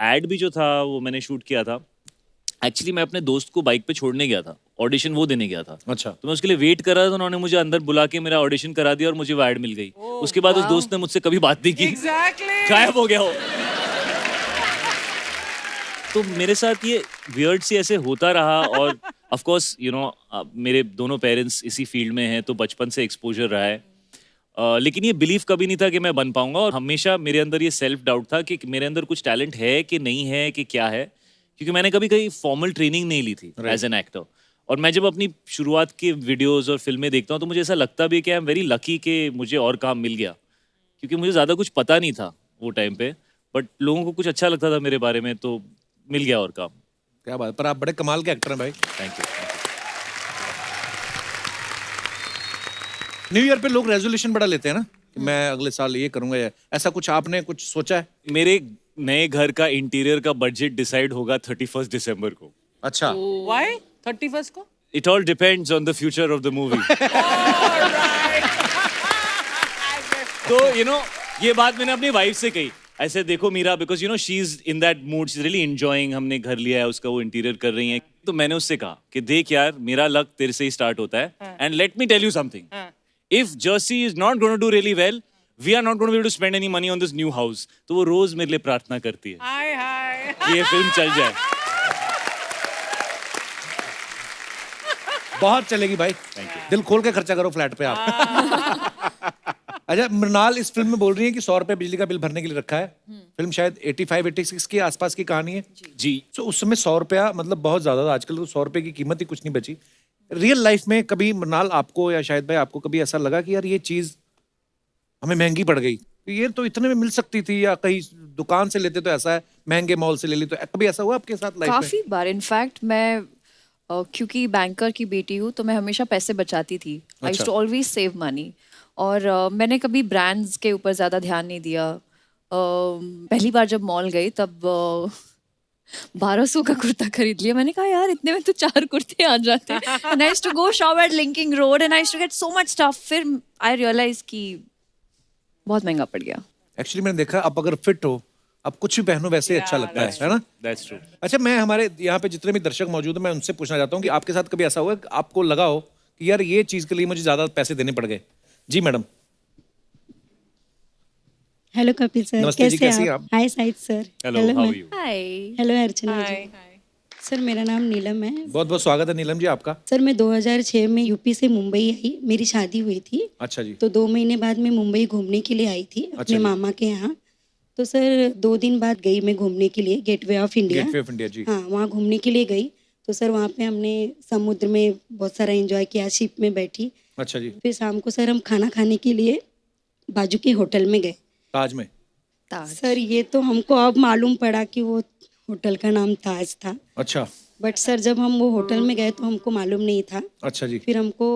Speaker 5: एड भी जो था वो मैंने शूट किया था। एक्चुअली मैं अपने दोस्त को बाइक पे छोड़ने गया था, ऑडिशन वो देने गया था।
Speaker 1: अच्छा।
Speaker 5: तो मैं उसके लिए वेट कर रहा था, तो उन्होंने मुझे अंदर बुला के मेरा ऑडिशन करा दिया और मुझे वो एड मिल गई। उसके बाद उस दोस्त ने मुझसे कभी बात नहीं की।
Speaker 4: Exactly.
Speaker 5: गायब हो गया हो। तो मेरे साथ ये वियर्ड सी ऐसे होता रहा। और ऑफ कोर्स मेरे दोनों पेरेंट्स इसी फील्ड में हैं, तो बचपन से एक्सपोजर रहा है। लेकिन ये बिलीव कभी नहीं था कि मैं बन पाऊंगा। और हमेशा मेरे अंदर ये सेल्फ डाउट था कि मेरे अंदर कुछ टैलेंट है कि नहीं है, कि क्या है। क्योंकि मैंने कभी कहीं फॉर्मल ट्रेनिंग नहीं ली थी एज एन एक्टर। और मैं जब अपनी शुरुआत के वीडियोस और फिल्में देखता हूँ तो मुझे ऐसा लगता भी है कि आई एम वेरी लकी कि मुझे और काम मिल गया। क्योंकि मुझे ज़्यादा कुछ पता नहीं था वो टाइम पे, बट लोगों को कुछ अच्छा लगता था मेरे बारे में, तो मिल गया और काम।
Speaker 1: क्या बात, पर आप बड़े कमाल के एक्टर हैं भाई।
Speaker 5: Thank you.
Speaker 1: न्यू ईयर पे लोग रेजोल्यूशन बड़ा लेते हैं ना कि मैं अगले साल ये करूंगा, या ऐसा कुछ आपने कुछ सोचा है?
Speaker 5: मेरे नए घर का इंटीरियर का बजट डिसाइड होगा 31 दिसंबर को।
Speaker 1: अच्छा।
Speaker 4: Why? 31st को?
Speaker 5: It all depends on the future of the movie. तो ये बात मैंने अपनी वाइफ से कही। ऐसे देखो Meera, because she is in that mood, she is really enjoying, हमने घर लिया है उसका, वो इंटीरियर कर रही है। तो मैंने उससे कहा कि देख यार, मेरा लक तेरे से ही स्टार्ट होता है। And let me tell you something, if Jersey is not going to do really well, we are not going to be able to spend any money on this new house. तो वो रोज मेरे लिए प्रार्थना करती है
Speaker 4: Hi, hi.
Speaker 5: कि ये film चल जाए।
Speaker 1: बहुत चलेगी भाई, दिल खोल के खर्चा करो फ्लैट पे आप। अच्छा, मृणाल इस फिल्म में बोल रही है कि 100 रुपए बिजली का बिल भरने के लिए रखा है। फिल्म शायद 85-86 के आसपास की कहानी है।
Speaker 5: जी।
Speaker 1: तो उस समय 100 रुपया मतलब बहुत ज्यादा था। आजकल तो 100 रुपए की कीमत ही कुछ नहीं बची। रियल लाइफ में कभी मृणाल आपको या शायद भाई आपको कभी ऐसा लगा कि यार ये चीज हमें महंगी पड़ गई, ये तो इतने में मिल सकती थी, या कहीं दुकान से लेते तो ऐसा है, महंगे मॉल से ले ली, तो कभी ऐसा हुआ आपके साथ लाइफ में?
Speaker 6: काफी बार। इनफैक्ट मैं क्योंकि बैंकर की बेटी हूँ तो मैं हमेशा पैसे बचाती थी। I used to always save money. और मैंने कभी ब्रांड्स के ऊपर ज़्यादा ध्यान नहीं दिया। पहली बार जब मॉल गई तब 1200 का कुर्ता खरीद लिया। मैंने कहा यार इतने में तो 4 कुर्ते आ जाते। And I used to go shop at Linking Road and I used to get so much stuff. फिर आई रियलाइज कि बहुत महंगा पड़ गया।
Speaker 1: एक्चुअली मैंने देखा, आप अगर फिट हो, आप कुछ भी पहनो वैसे ही अच्छा लगता है ना?
Speaker 5: That's true.
Speaker 1: अच्छा, मैं हमारे यहाँ पे जितने भी दर्शक मौजूद हैं, मैं उनसे पूछना चाहता हूँ कि आपके साथ कभी ऐसा हुआ कि आपको लगा हो कि यार ये चीज के लिए मुझे ज्यादा पैसे देने पड़ गए? जी मैडम।
Speaker 10: हेलो कपिल सर,
Speaker 1: नमस्ते जी, कैसी
Speaker 10: कैसे
Speaker 1: हैं
Speaker 10: आप?
Speaker 1: आप?
Speaker 10: हाय साइद sir.
Speaker 5: Hello, how
Speaker 10: ma'am.
Speaker 5: are you?
Speaker 6: Hi.
Speaker 10: Hello Archana ji. Sir मेरा नाम नीलम है।
Speaker 1: बहुत बहुत स्वागत है नीलम जी आपका।
Speaker 10: सर मैं 2006 में यूपी से मुंबई आई, मेरी शादी हुई थी।
Speaker 1: अच्छा जी।
Speaker 10: तो 2 महीने बाद मैं मुंबई घूमने के लिए आई थी अपने
Speaker 1: जी।
Speaker 10: मामा के यहाँ। तो सर 2 दिन बाद गई मैं घूमने के लिए gateway of India.
Speaker 1: Gateway of India जी।
Speaker 10: हाँ, वहाँ घूमने के लिए गई। तो सर वहाँ पे हमने समुद्र में बहुत सारा एंजॉय किया, शिप में बैठी।
Speaker 1: अच्छा जी।
Speaker 10: फिर शाम को सर हम खाना खाने के लिए बाजू के होटल में गए।
Speaker 1: ताज में?
Speaker 10: सर ये तो हमको अब मालूम पड़ा कि वो होटल का नाम ताज था।
Speaker 1: अच्छा।
Speaker 10: बट सर जब हम वो होटल में गए तो हमको मालूम नहीं था।
Speaker 1: अच्छा जी।
Speaker 10: फिर हमको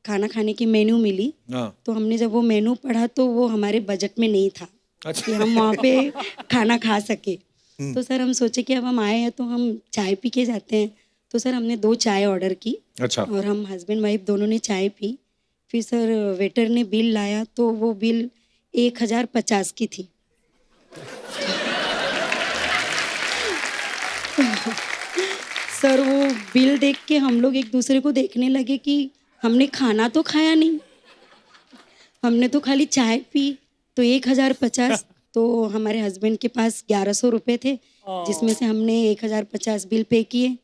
Speaker 10: खाना खाने की मेन्यू मिली।
Speaker 1: हाँ।
Speaker 10: तो हमने जब वो मेन्यू पढ़ा तो वो हमारे बजट में नहीं था
Speaker 1: अच्छा।
Speaker 10: कि हम वहाँ पे खाना खा सके। तो सर हम सोचे कि अब हम आए हैं तो हम चाय पी के जाते हैं। तो सर हमने 2 चाय ऑर्डर की।
Speaker 1: अच्छा।
Speaker 10: और हम हस्बैंड वाइफ दोनों ने चाय पी। फिर सर वेटर ने बिल लाया तो वो बिल 1050 की थी। सर वो बिल देख के हम लोग एक दूसरे को देखने लगे कि हमने खाना तो खाया नहीं, हमने तो खाली चाय पी। तो 1050। तो हमारे हस्बैंड के पास 1100 रुपये थे, जिसमें से हमने 1050 बिल पे किए।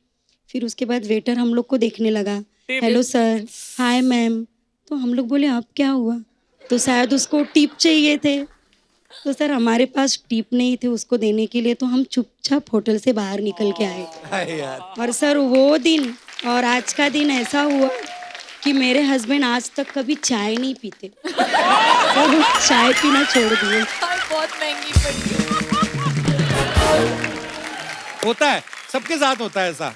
Speaker 10: फिर उसके बाद वेटर हम लोग को देखने लगा, हेलो सर, हाय मैम। तो हम लोग बोले अब क्या हुआ? तो शायद उसको टिप चाहिए थे। तो सर हमारे पास टिप नहीं थे उसको देने के लिए, तो हम चुपचाप होटल से बाहर निकल के आए।
Speaker 1: हाय यार।
Speaker 10: और सर वो दिन और आज का दिन ऐसा हुआ कि मेरे हस्बैंड आज तक कभी चाय नहीं पीते। सर वो चाय पीना छोड़ दिए।
Speaker 6: बहुत महंगी पड़ी।
Speaker 1: होता है, सबके साथ होता है ऐसा।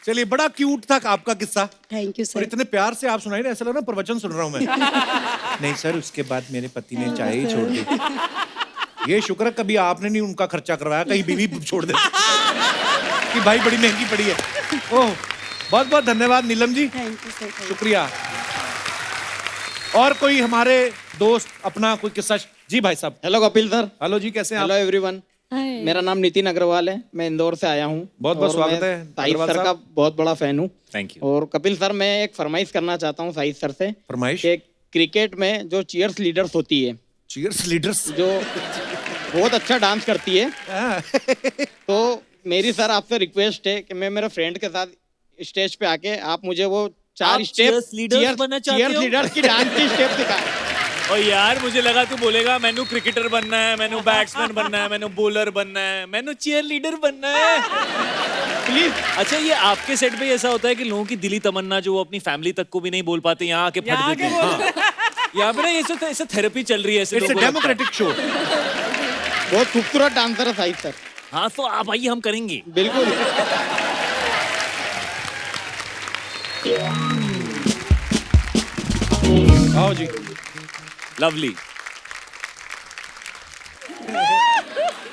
Speaker 1: चलिए, बड़ा क्यूट था आपका किस्सा।
Speaker 10: थैंक यू
Speaker 1: और
Speaker 10: सर।
Speaker 1: इतने प्यार से आप सुनाई, ऐसा लग रहा है प्रवचन सुन रहा हूँ मैं। नहीं सर, उसके बाद मेरे पति ने चाय ही छोड़ दी। ये शुक्र कभी आपने नहीं उनका खर्चा करवाया, कहीं बीवी छोड़ दे कि भाई बड़ी महंगी पड़ी है। ओह, बहुत बहुत धन्यवाद Neelam ji,
Speaker 10: thank you sir.
Speaker 1: शुक्रिया। और कोई हमारे दोस्त अपना कोई किस्सा? जी भाई साहब।
Speaker 11: Hello Kapil sir.
Speaker 1: हेलो जी, कैसे हैं
Speaker 11: हेलो
Speaker 1: आप?
Speaker 11: एवरीवन। मेरा नाम नितिन अग्रवाल है, मैं इंदौर से आया हूँ।
Speaker 1: बहुत बहुत स्वागत है
Speaker 11: साहिद
Speaker 1: अग्रवाल
Speaker 11: सर का
Speaker 1: साहब।
Speaker 11: बहुत बड़ा फैन हूँ।
Speaker 5: Thank you.
Speaker 11: और कपिल सर, मैं एक फरमाइश करना चाहता हूँ साहिद सर से।
Speaker 1: फरमाइश?
Speaker 11: कि क्रिकेट में जो चीयर्स लीडर्स होती है,
Speaker 1: चीयर्स लीडर्स
Speaker 11: जो बहुत अच्छा डांस करती है, तो मेरी सर आपसे रिक्वेस्ट है कि मैं मेरे फ्रेंड के साथ स्टेज पे आके आप मुझे वो 4 स्टेप
Speaker 5: cheers leaders बनना चाहते हो?
Speaker 11: चीयर्स लीडर्स की डांस की स्टेप सिखाएं।
Speaker 5: और यार मुझे लगा तू बोलेगा मैंने क्रिकेटर बनना है, मैंने बैट्समैन बनना है, मैंने बॉलर बनना है, मैंने चीयर लीडर बनना है।
Speaker 11: प्लीज।
Speaker 5: अच्छा, ये आपके सेट पे ऐसा होता है कि लोगों की दिली तमन्ना जो वो अपनी फैमिली तक को भी नहीं बोल पाते, यहाँ आके फट देते हैं। हाँ। यहाँ पे ना ऐसा थेरेपी चल रही है ऐसे
Speaker 1: इट्स अ
Speaker 5: लोगों को लगता है।
Speaker 1: Democratic show.
Speaker 11: बहुत खूबसूरत डांसर है साहिद सर।
Speaker 5: हाँ, तो आप आइए, हम करेंगे।
Speaker 11: बिल्कुल।
Speaker 1: आओ जी।
Speaker 5: लवली।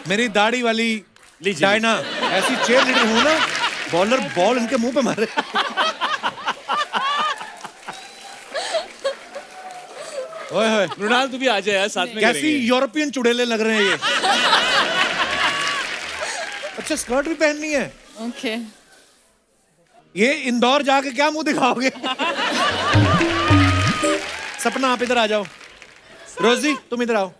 Speaker 1: मेरी दाढ़ी वाली
Speaker 5: लीजिए।
Speaker 1: डायना ऐसी चेयर लीडर हो ना, बॉलर बॉल इनके मुंह पे मारे। ओए होए,
Speaker 5: मृणाल तू भी आ जाए यार, साथ में
Speaker 1: कैसी
Speaker 5: करेंगे।
Speaker 1: यूरोपियन चुड़ैले लग रहे हैं ये। अच्छा, स्कर्ट भी पहननी है?
Speaker 6: ओके।
Speaker 1: ये इंदौर जाके क्या मुंह दिखाओगे? सपना आप इधर आ जाओ। रोजी तुम इधर आओ।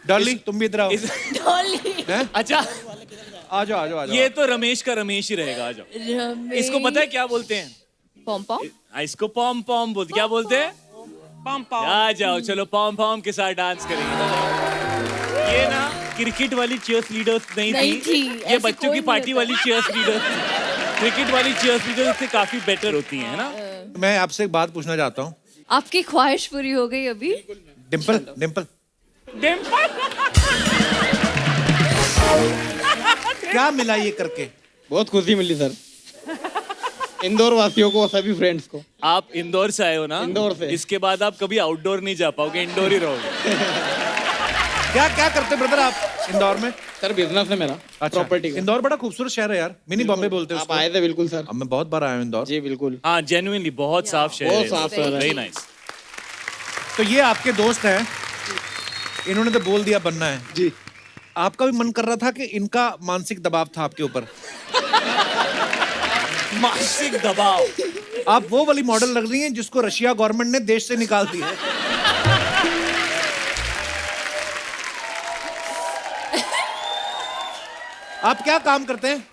Speaker 1: डॉली तुम भी इधर आओ।
Speaker 6: डॉली।
Speaker 1: हैं?
Speaker 5: अच्छा,
Speaker 1: आ जाओ आ जाओ आ जाओ।
Speaker 5: ये तो रमेश का रमेश ही रहेगा। आ जाओ। इसको पता है क्या बोलते हैं?
Speaker 6: पॉम पॉम।
Speaker 5: इसको पॉम पॉम बोलते, क्या बोलते हैं?
Speaker 4: पम पम
Speaker 5: आ जाओ चलो पॉम पॉम के साथ डांस करेंगे। ये ना क्रिकेट वाली चीयर्स लीडर्स नहीं थी, ये
Speaker 6: ऐसे
Speaker 5: बच्चों
Speaker 6: कोई
Speaker 5: की
Speaker 6: नहीं
Speaker 5: पार्टी
Speaker 6: होता।
Speaker 5: वाली चीयर्स लीडर्स थी। क्रिकेट वाली चीयर्स लीडर्स से काफी बेटर होती हैं, है ना?
Speaker 1: मैं आपसे एक बात पूछना चाहता हूँ,
Speaker 6: आपकी ख्वाहिश पूरी हो गई अभी?
Speaker 1: डिम्पल डिम्पल
Speaker 4: डिम्पल
Speaker 1: क्या मिला ये करके?
Speaker 11: बहुत खुशी मिली सर, इंदौर वासियों को, सभी फ्रेंड्स को।
Speaker 5: आप इंदौर से आए हो ना?
Speaker 11: इंदौर से।
Speaker 5: इसके बाद आप कभी आउटडोर नहीं जा पाओगे, इंडोर ही रहोगे।
Speaker 1: क्या क्या करते ब्रदर आप इंदौर में?
Speaker 11: सर बिजनेस है मेरा, प्रॉपर्टी का।
Speaker 1: इंदौर बड़ा खूबसूरत शहर है यार, मिनी बॉम्बे बोलते हैं
Speaker 11: आप
Speaker 1: उसको।
Speaker 11: आए थे बिल्कुल सर।
Speaker 1: अब मैं बहुत बार आया हूँ इंदौर।
Speaker 11: जी बिल्कुल।
Speaker 5: हाँ जेन्युइनली बहुत साफ शहर
Speaker 11: बहुत
Speaker 5: है,
Speaker 11: साफ शहर है।
Speaker 5: Very nice.
Speaker 1: तो ये आपके दोस्त हैं, इन्होंने तो बोल दिया बनना है
Speaker 8: जी।
Speaker 1: आपका भी मन कर रहा था कि इनका मानसिक दबाव था आपके ऊपर?
Speaker 5: मानसिक दबाव?
Speaker 1: आप वो वाली मॉडल लग रही हैं जिसको रशिया गवर्नमेंट ने देश से निकाल दिया है। आप क्या काम करते हैं?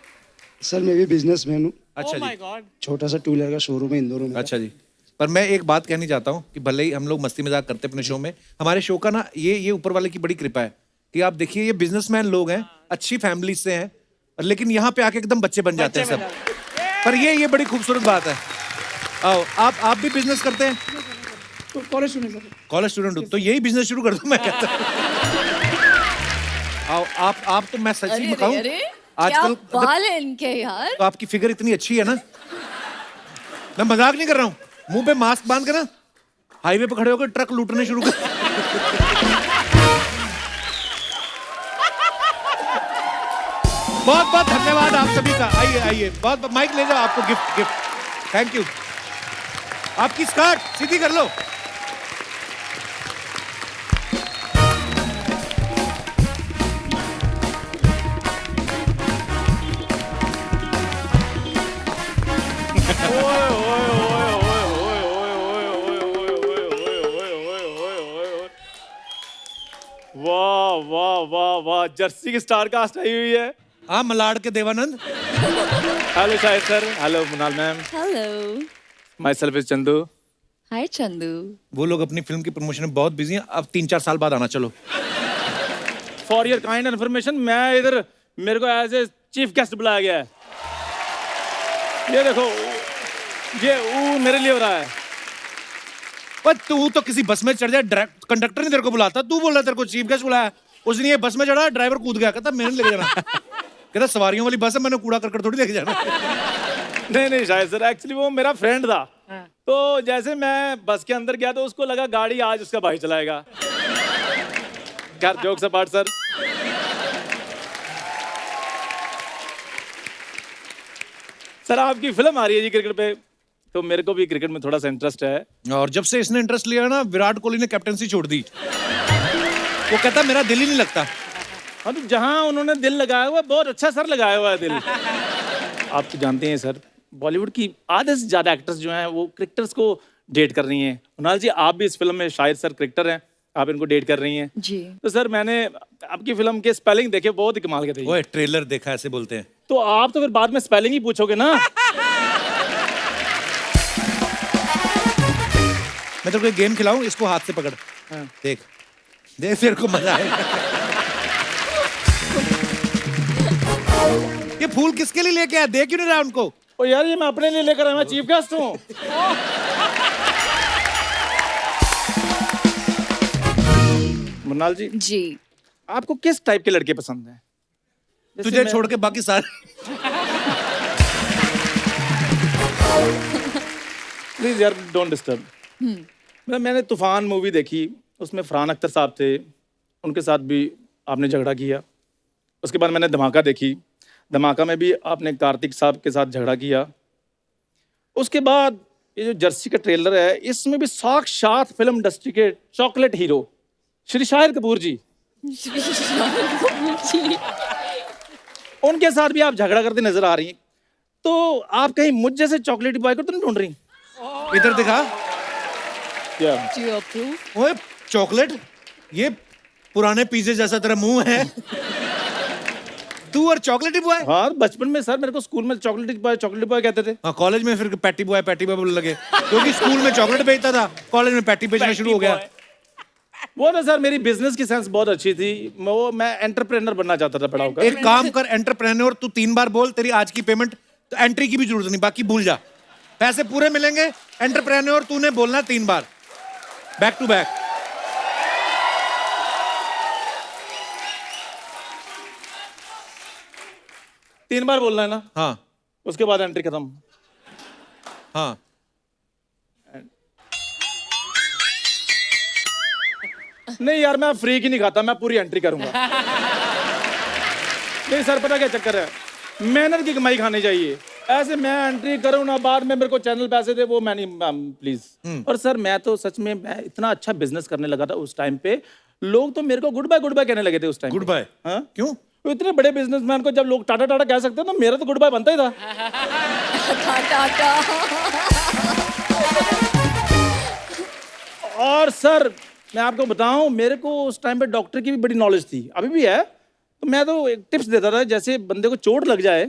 Speaker 12: सर मैं भी बिजनेसमैन हूँ।
Speaker 1: अच्छा
Speaker 4: माय
Speaker 1: जी,
Speaker 4: गॉड
Speaker 12: छोटा सा टू व्हीलर का शोरूम है इंदौर में।
Speaker 1: अच्छा जी। पर मैं एक बात कहनी चाहता हूँ कि भले ही हम लोग मस्ती मजाक करते हैं अपने शो में, हमारे शो का ना ये ऊपर वाले की बड़ी कृपा है कि आप देखिए ये बिजनेसमैन लोग हैं, अच्छी फैमिली से हैं, और लेकिन यहाँ पे आके एकदम बच्चे बन जाते हैं सब। पर ये बड़ी खूबसूरत बात है। आओ आप भी बिजनेस करते हैं?
Speaker 12: तो college student sir.
Speaker 1: College student हूँ तो यही बिजनेस शुरू कर दूं मैं कहता हूँ। आओ आप तो मैं सच्ची में कहूँ आजकल
Speaker 6: क्या बाल है इनके यार।
Speaker 1: तो आपकी फिगर इतनी अच्छी है ना, मैं मजाक नहीं कर रहा हूँ, मुंह पे मास्क बांध कर ना हाईवे पे खड़े होकर ट्रक लूटने शुरू कर। बहुत बहुत धन्यवाद आप सभी का। आइए आइए, बहुत माइक ले जाओ, आपको गिफ्ट। Thank you. आपकी स्कर्ट सीधी कर लो।
Speaker 2: वाह वाह वाह वाह, जर्सी की स्टार कास्ट आई हुई है।
Speaker 1: हाँ, मलाड के Devanand.
Speaker 2: Hello Shahid sir, hello Munal ma'am,
Speaker 6: hello,
Speaker 2: myself is Chandu.
Speaker 6: Hi Chandu.
Speaker 1: वो लोग अपनी फिल्म की प्रमोशन में बहुत बिजी हैं, अब 3-4 साल बाद आना। चलो।
Speaker 2: फॉर योर काइंड इन्फॉर्मेशन, मैं इधर, मेरे को एज ए चीफ गेस्ट बुलाया गया है। ये देखो, ये वो मेरे लिए हो रहा है।
Speaker 1: पर तू तो किसी बस में चढ़ जाए, कंडक्टर ने तेरे को बुलाता, तू बोल रहा तेरे को चीफ गेस्ट बुलाया। उस दिन ये बस में चढ़ा, ड्राइवर कूद गया, कहता मैंने लेके जाना। कहता सवारियों वाली बस है, मैंने कूड़ा करकट थोड़ी लेके जाना।
Speaker 2: नहीं शायद सर, एक्चुअली वो मेरा फ्रेंड था। तो जैसे मैं बस के अंदर गया तो उसको लगा गाड़ी आज उसका भाई चलाएगा। खैर जोक्स अपार्ट सर, सर आपकी फिल्म आ रही है जी क्रिकेट पे, तो मेरे को भी क्रिकेट में थोड़ा सा इंटरेस्ट है।
Speaker 1: और जब से इसने इंटरेस्ट लिया ना, विराट कोहली ने कैप्टनसी छोड़ दी। वो कहता मेरा दिल ही नहीं लगता।
Speaker 2: हाँ, तो जहाँ उन्होंने दिल लगाया हुआ, बहुत अच्छा सर लगाया हुआ है दिल। आप तो जानते हैं सर, बॉलीवुड की आधे से ज्यादा एक्टर्स जो हैं वो क्रिकेटर्स को डेट कर रही हैं। कुणाल जी, आप भी इस फिल्म में शायद सर क्रिकेटर हैं, आप इनको डेट कर रही हैं
Speaker 6: जी।
Speaker 2: तो सर मैंने आपकी फिल्म के स्पेलिंग देखे, बहुत ही कमाल के थे।
Speaker 1: ओए, ट्रेलर देखा ऐसे बोलते हैं।
Speaker 2: तो आप तो फिर बाद में स्पेलिंग ही पूछोगे ना।
Speaker 1: मैं तेरे को एक गेम खिलाऊं, इसको हाथ से पकड़।
Speaker 2: हाँ।
Speaker 1: देख देख, तेरे को मजा आएगा। ये फूल किसके लिए लेके आया, देख क्यों नहीं रहा उनको?
Speaker 2: ओ यार, ये मैं अपने लिए लेकर आया, मैं चीफ गेस्ट हूँ। मुन्नाल जी,
Speaker 6: जी,
Speaker 2: आपको किस टाइप के लड़के पसंद हैं?
Speaker 1: तुझे छोड़ के बाकी सारे।
Speaker 2: प्लीज यार डोंट डिस्टर्ब। मैंने तूफान मूवी देखी, उसमें फरहान अख्तर साहब थे, उनके साथ भी आपने झगड़ा किया। उसके बाद मैंने धमाका देखी, धमाका में भी आपने कार्तिक साहब के साथ झगड़ा किया। उसके बाद ये जो जर्सी का ट्रेलर है, इसमें भी साक्षात फिल्म इंडस्ट्री के चॉकलेट हीरो श्री शाहिद कपूर जी, उनके साथ भी आप झगड़ा करते नजर आ रही हैं। तो आप कहीं मुझ जैसे चॉकलेट बॉय को तो नहीं ढूंढ रही?
Speaker 1: इधर दिखा।
Speaker 2: क्या?
Speaker 6: Do you approve?
Speaker 1: ओए, चॉकलेट, ये पुराने पिज्जे जैसा तेरा मुंह है। तू और चॉकलेटी बॉय?
Speaker 2: हाँ, बचपन में सर मेरे को स्कूल में चॉकलेटी बॉय कहते थे।
Speaker 1: हाँ, कॉलेज में फिर पैटी बॉय बोलने लगे, क्योंकि स्कूल में चॉकलेट बेचता था, कॉलेज में पैटी बेचना शुरू हो गया।
Speaker 2: वो ना सर मेरी बिजनेस की सेंस बहुत अच्छी थी, मैं एंटरप्रेन्योर बनना चाहता था बड़ा होकर।
Speaker 1: एक काम कर, एंटरप्रेन्योर तू 3 बार बोल, तेरी आज की पेमेंट तो एंट्री की भी जरूरत नहीं, बाकी भूल जा, पैसे पूरे मिलेंगे। एंटरप्रेन्योर तूने बोलना 3 बार, बैक टू बैक।
Speaker 2: तीन बार बोलना है ना?
Speaker 1: हाँ,
Speaker 2: उसके बाद एंट्री खत्म।
Speaker 1: हाँ।
Speaker 2: नहीं यार, मैं फ्री की नहीं खाता, मैं पूरी एंट्री करूंगा। नहीं सर, पता क्या चक्कर है, मेहनत की कमाई खानी चाहिए। ऐसे मैं एंट्री करूं ना, बाद में मेरे को चैनल पैसे दे, वो मैं नहीं, प्लीज। और सर मैं तो सच में, मैं इतना अच्छा बिजनेस करने लगा था उस टाइम पे, लोग तो मेरे को गुड बाय कहने लगे थे उस टाइम।
Speaker 1: Good bye?
Speaker 2: हाँ,
Speaker 1: क्यों?
Speaker 2: तो इतने बड़े बिजनेसमैन को जब लोग टाटा टाटा कह सकते हैं, तो मेरा तो गुड बाय बनता ही था। और सर मैं आपको बताऊं, मेरे को उस टाइम पे डॉक्टर की भी बड़ी नॉलेज थी, अभी भी है। तो मैं तो एक टिप्स देता था, जैसे बंदे को चोट लग जाए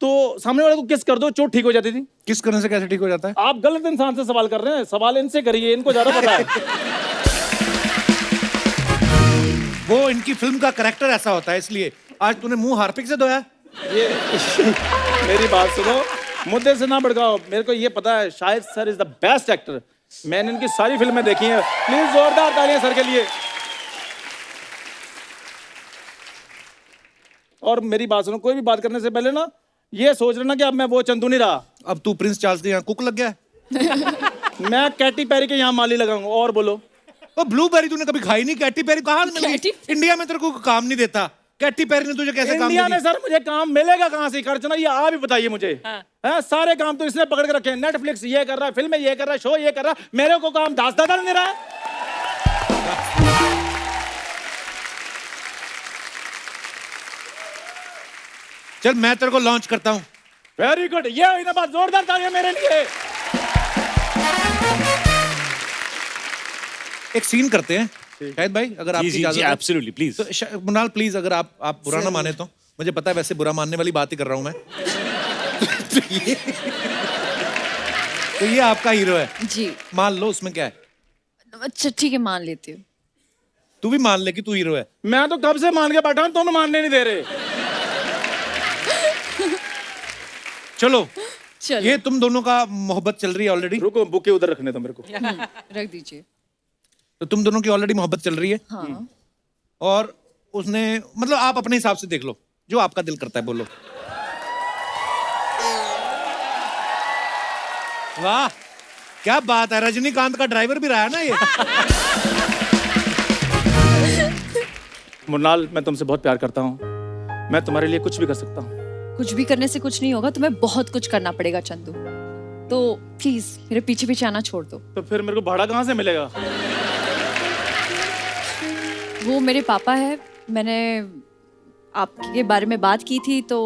Speaker 2: तो सामने वाले को किस कर दो, चोट ठीक हो जाती थी।
Speaker 1: किस करने से कैसे ठीक हो जाता है?
Speaker 2: आप गलत इंसान से सवाल कर रहे हैं, सवाल इनसे करिए, इनको ज्यादा पता है।
Speaker 1: वो इनकी फिल्म का कैरेक्टर ऐसा होता है, इसलिए। आज तूने मुंह हार्पिक से धोया?
Speaker 2: ये मेरी बात सुनो, मुद्दे से ना भड़काओ। मेरे को ये पता है, शायद sir is the best actor. मैंने इनकी सारी फिल्में देखी हैं। प्लीज जोरदार तालियां सर के लिए। और मेरी बात सुनो, कोई भी बात करने से पहले ना ये सोच लेना कि अब मैं वो चंदू नहीं रहा।
Speaker 1: अब तू प्रिंस चार्ल्स के यहाँ कुक लग गया?
Speaker 2: मैं कैटी पेरी के यहाँ माली लगाऊंगा। और बोलो।
Speaker 1: वो ब्लूबेरी तूने कभी खाई नहीं? कैटी पेरी कहाँ से मिलेगी? इंडिया में तेरे को काम नहीं देता, कैटी पेरी ने तुझे कैसे काम
Speaker 2: इंडिया
Speaker 1: दिया?
Speaker 2: में सर मुझे काम मिलेगा कहाँ से? खर्चना ये आप ही बताइए मुझे। हाँ, सारे काम तो इसने पकड़ के रखे हैं। नेटफ्लिक्स ये कर रहा है, फिल्में ये कर रहा है, शो ये कर रहा है, मेरे को काम दास दादा नहीं दे रहा है।
Speaker 1: चल मैं तेरे को लॉन्च करता हूँ।
Speaker 2: वेरी गुड, ये हुई ना बात। जोरदार तालियां मेरे लिए।
Speaker 1: एक सीन करते हैं शाहिद भाई, अगर आपकी इजाजत है।
Speaker 5: Absolutely please.
Speaker 1: तो मुनाल प्लीज, अगर आप बुरा ना माने तो। मुझे पता है वैसे बुरा मानने वाली बात ही कर रहा हूं मैं। तो ये आपका हीरो है
Speaker 6: जी।
Speaker 1: मान लो, उसमें क्या है?
Speaker 6: अच्छा ठीक है, मान लेती हूँ।
Speaker 1: तू भी मान ले कि तू हीरो है।
Speaker 2: मैं तो कब से मान के बैठा हूं, तुम मानने नहीं दे रहे।
Speaker 1: चलो
Speaker 6: चलो।
Speaker 1: ये तुम दोनों का मोहब्बत चल रही है ऑलरेडी।
Speaker 2: रुको, बुके उधर रखने दो मेरे को।
Speaker 6: रख दीजिए।
Speaker 1: तो तुम दोनों की ऑलरेडी मोहब्बत चल रही है।
Speaker 6: हाँ।
Speaker 1: और उसने, मतलब आप अपने हिसाब से देख लो, जो आपका दिल करता है बोलो। वाह क्या बात है, रजनीकांत का ड्राइवर भी रहा है ना ये।
Speaker 2: मुन्नाल, मैं तुमसे बहुत प्यार करता हूँ, मैं तुम्हारे लिए कुछ भी कर सकता हूँ।
Speaker 6: कुछ भी करने से कुछ नहीं होगा, तुम्हें बहुत कुछ करना पड़ेगा चंदू। तो प्लीज मेरे पीछे पीछे आना छोड़ दो।
Speaker 2: तो फिर मेरे को भाड़ा कहाँ से मिलेगा?
Speaker 6: वो मेरे पापा है, मैंने आपके बारे में बात की थी तो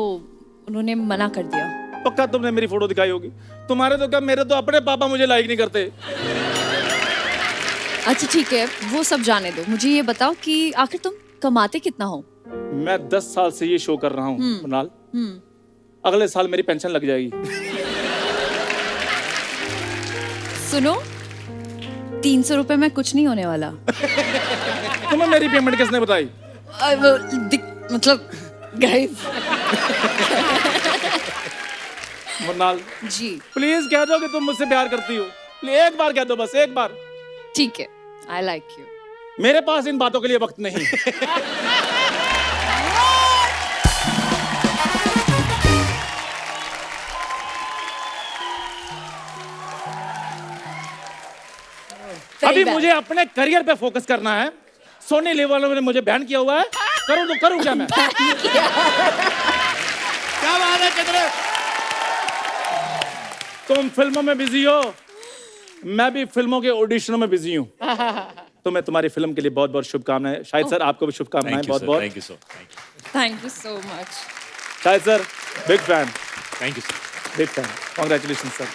Speaker 6: उन्होंने मना कर दिया।
Speaker 2: पक्का तुमने मेरी फोटो दिखाई होगी। तुम्हारे तो क्या, मेरे तो अपने पापा मुझे लाइक नहीं करते।
Speaker 6: अच्छा ठीक है, वो सब जाने दो। मुझे ये बताओ कि आखिर तुम कमाते कितना हो?
Speaker 2: मैं 10 साल से ये शो कर रहा हूँ मुन्नाल। अगले साल मेरी पेंशन लग जाएगी।
Speaker 6: सुनो, 300 रुपए में कुछ नहीं होने वाला।
Speaker 2: तुम्हें मेरी पेमेंट किसने बताई?
Speaker 6: मतलब गाइस।
Speaker 2: मुन्नाल
Speaker 6: जी
Speaker 2: प्लीज कह दो कि तुम मुझसे प्यार करती हो। एक बार कह दो, बस एक बार।
Speaker 6: ठीक है, आई लाइक यू।
Speaker 2: मेरे पास इन बातों के लिए वक्त नहीं। अभी मुझे अपने करियर पे फोकस करना है। सोनी लिव वालों ने मुझे बैन किया हुआ है। करूं तो करूं क्या मैं?
Speaker 1: क्या बात है चंद्र।
Speaker 2: तुम फिल्मों में बिजी हो, मैं भी फिल्मों के ऑडिशनों में बिजी हूँ। तो मैं तुम्हारी फिल्म के लिए बहुत बहुत शुभकामनाएं। शाहिद सर आपको भी शुभकामनाएं बहुत बहुत।
Speaker 5: Thank you sir.
Speaker 6: Thank you so much.
Speaker 2: Shahid sir big fan.
Speaker 5: Thank you sir.
Speaker 2: Big fan. Congratulation sir.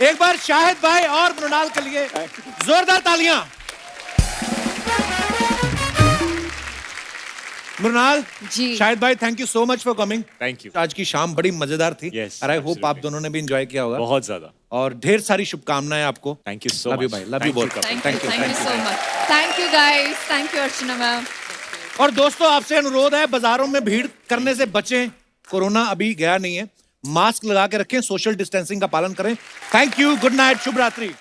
Speaker 1: एक बार शाहिद भाई और मृणाल के लिए जोरदार तालियां। मृणाल
Speaker 6: जी।
Speaker 1: शाहिद भाई, thank you so much for coming.
Speaker 5: Thank you.
Speaker 1: आज की शाम बड़ी मजेदार थी।
Speaker 5: Yes,
Speaker 1: और आई होप
Speaker 5: absolutely.
Speaker 1: आप दोनों ने भी एंजॉय किया होगा।
Speaker 5: बहुत ज्यादा।
Speaker 1: और ढेर सारी शुभकामनाएं आपको।
Speaker 5: Thank you so
Speaker 1: love you
Speaker 5: much
Speaker 1: भाई, love you both.
Speaker 6: Thank you so much. Thank you guys, thank you Archana ma'am.
Speaker 1: और दोस्तों, आपसे अनुरोध है, बाजारों में भीड़ करने से बचें। कोरोना अभी गया नहीं है। मास्क लगा के रखें, सोशल डिस्टेंसिंग का पालन करें। थैंक यू, गुड नाइट, शुभ रात्रि।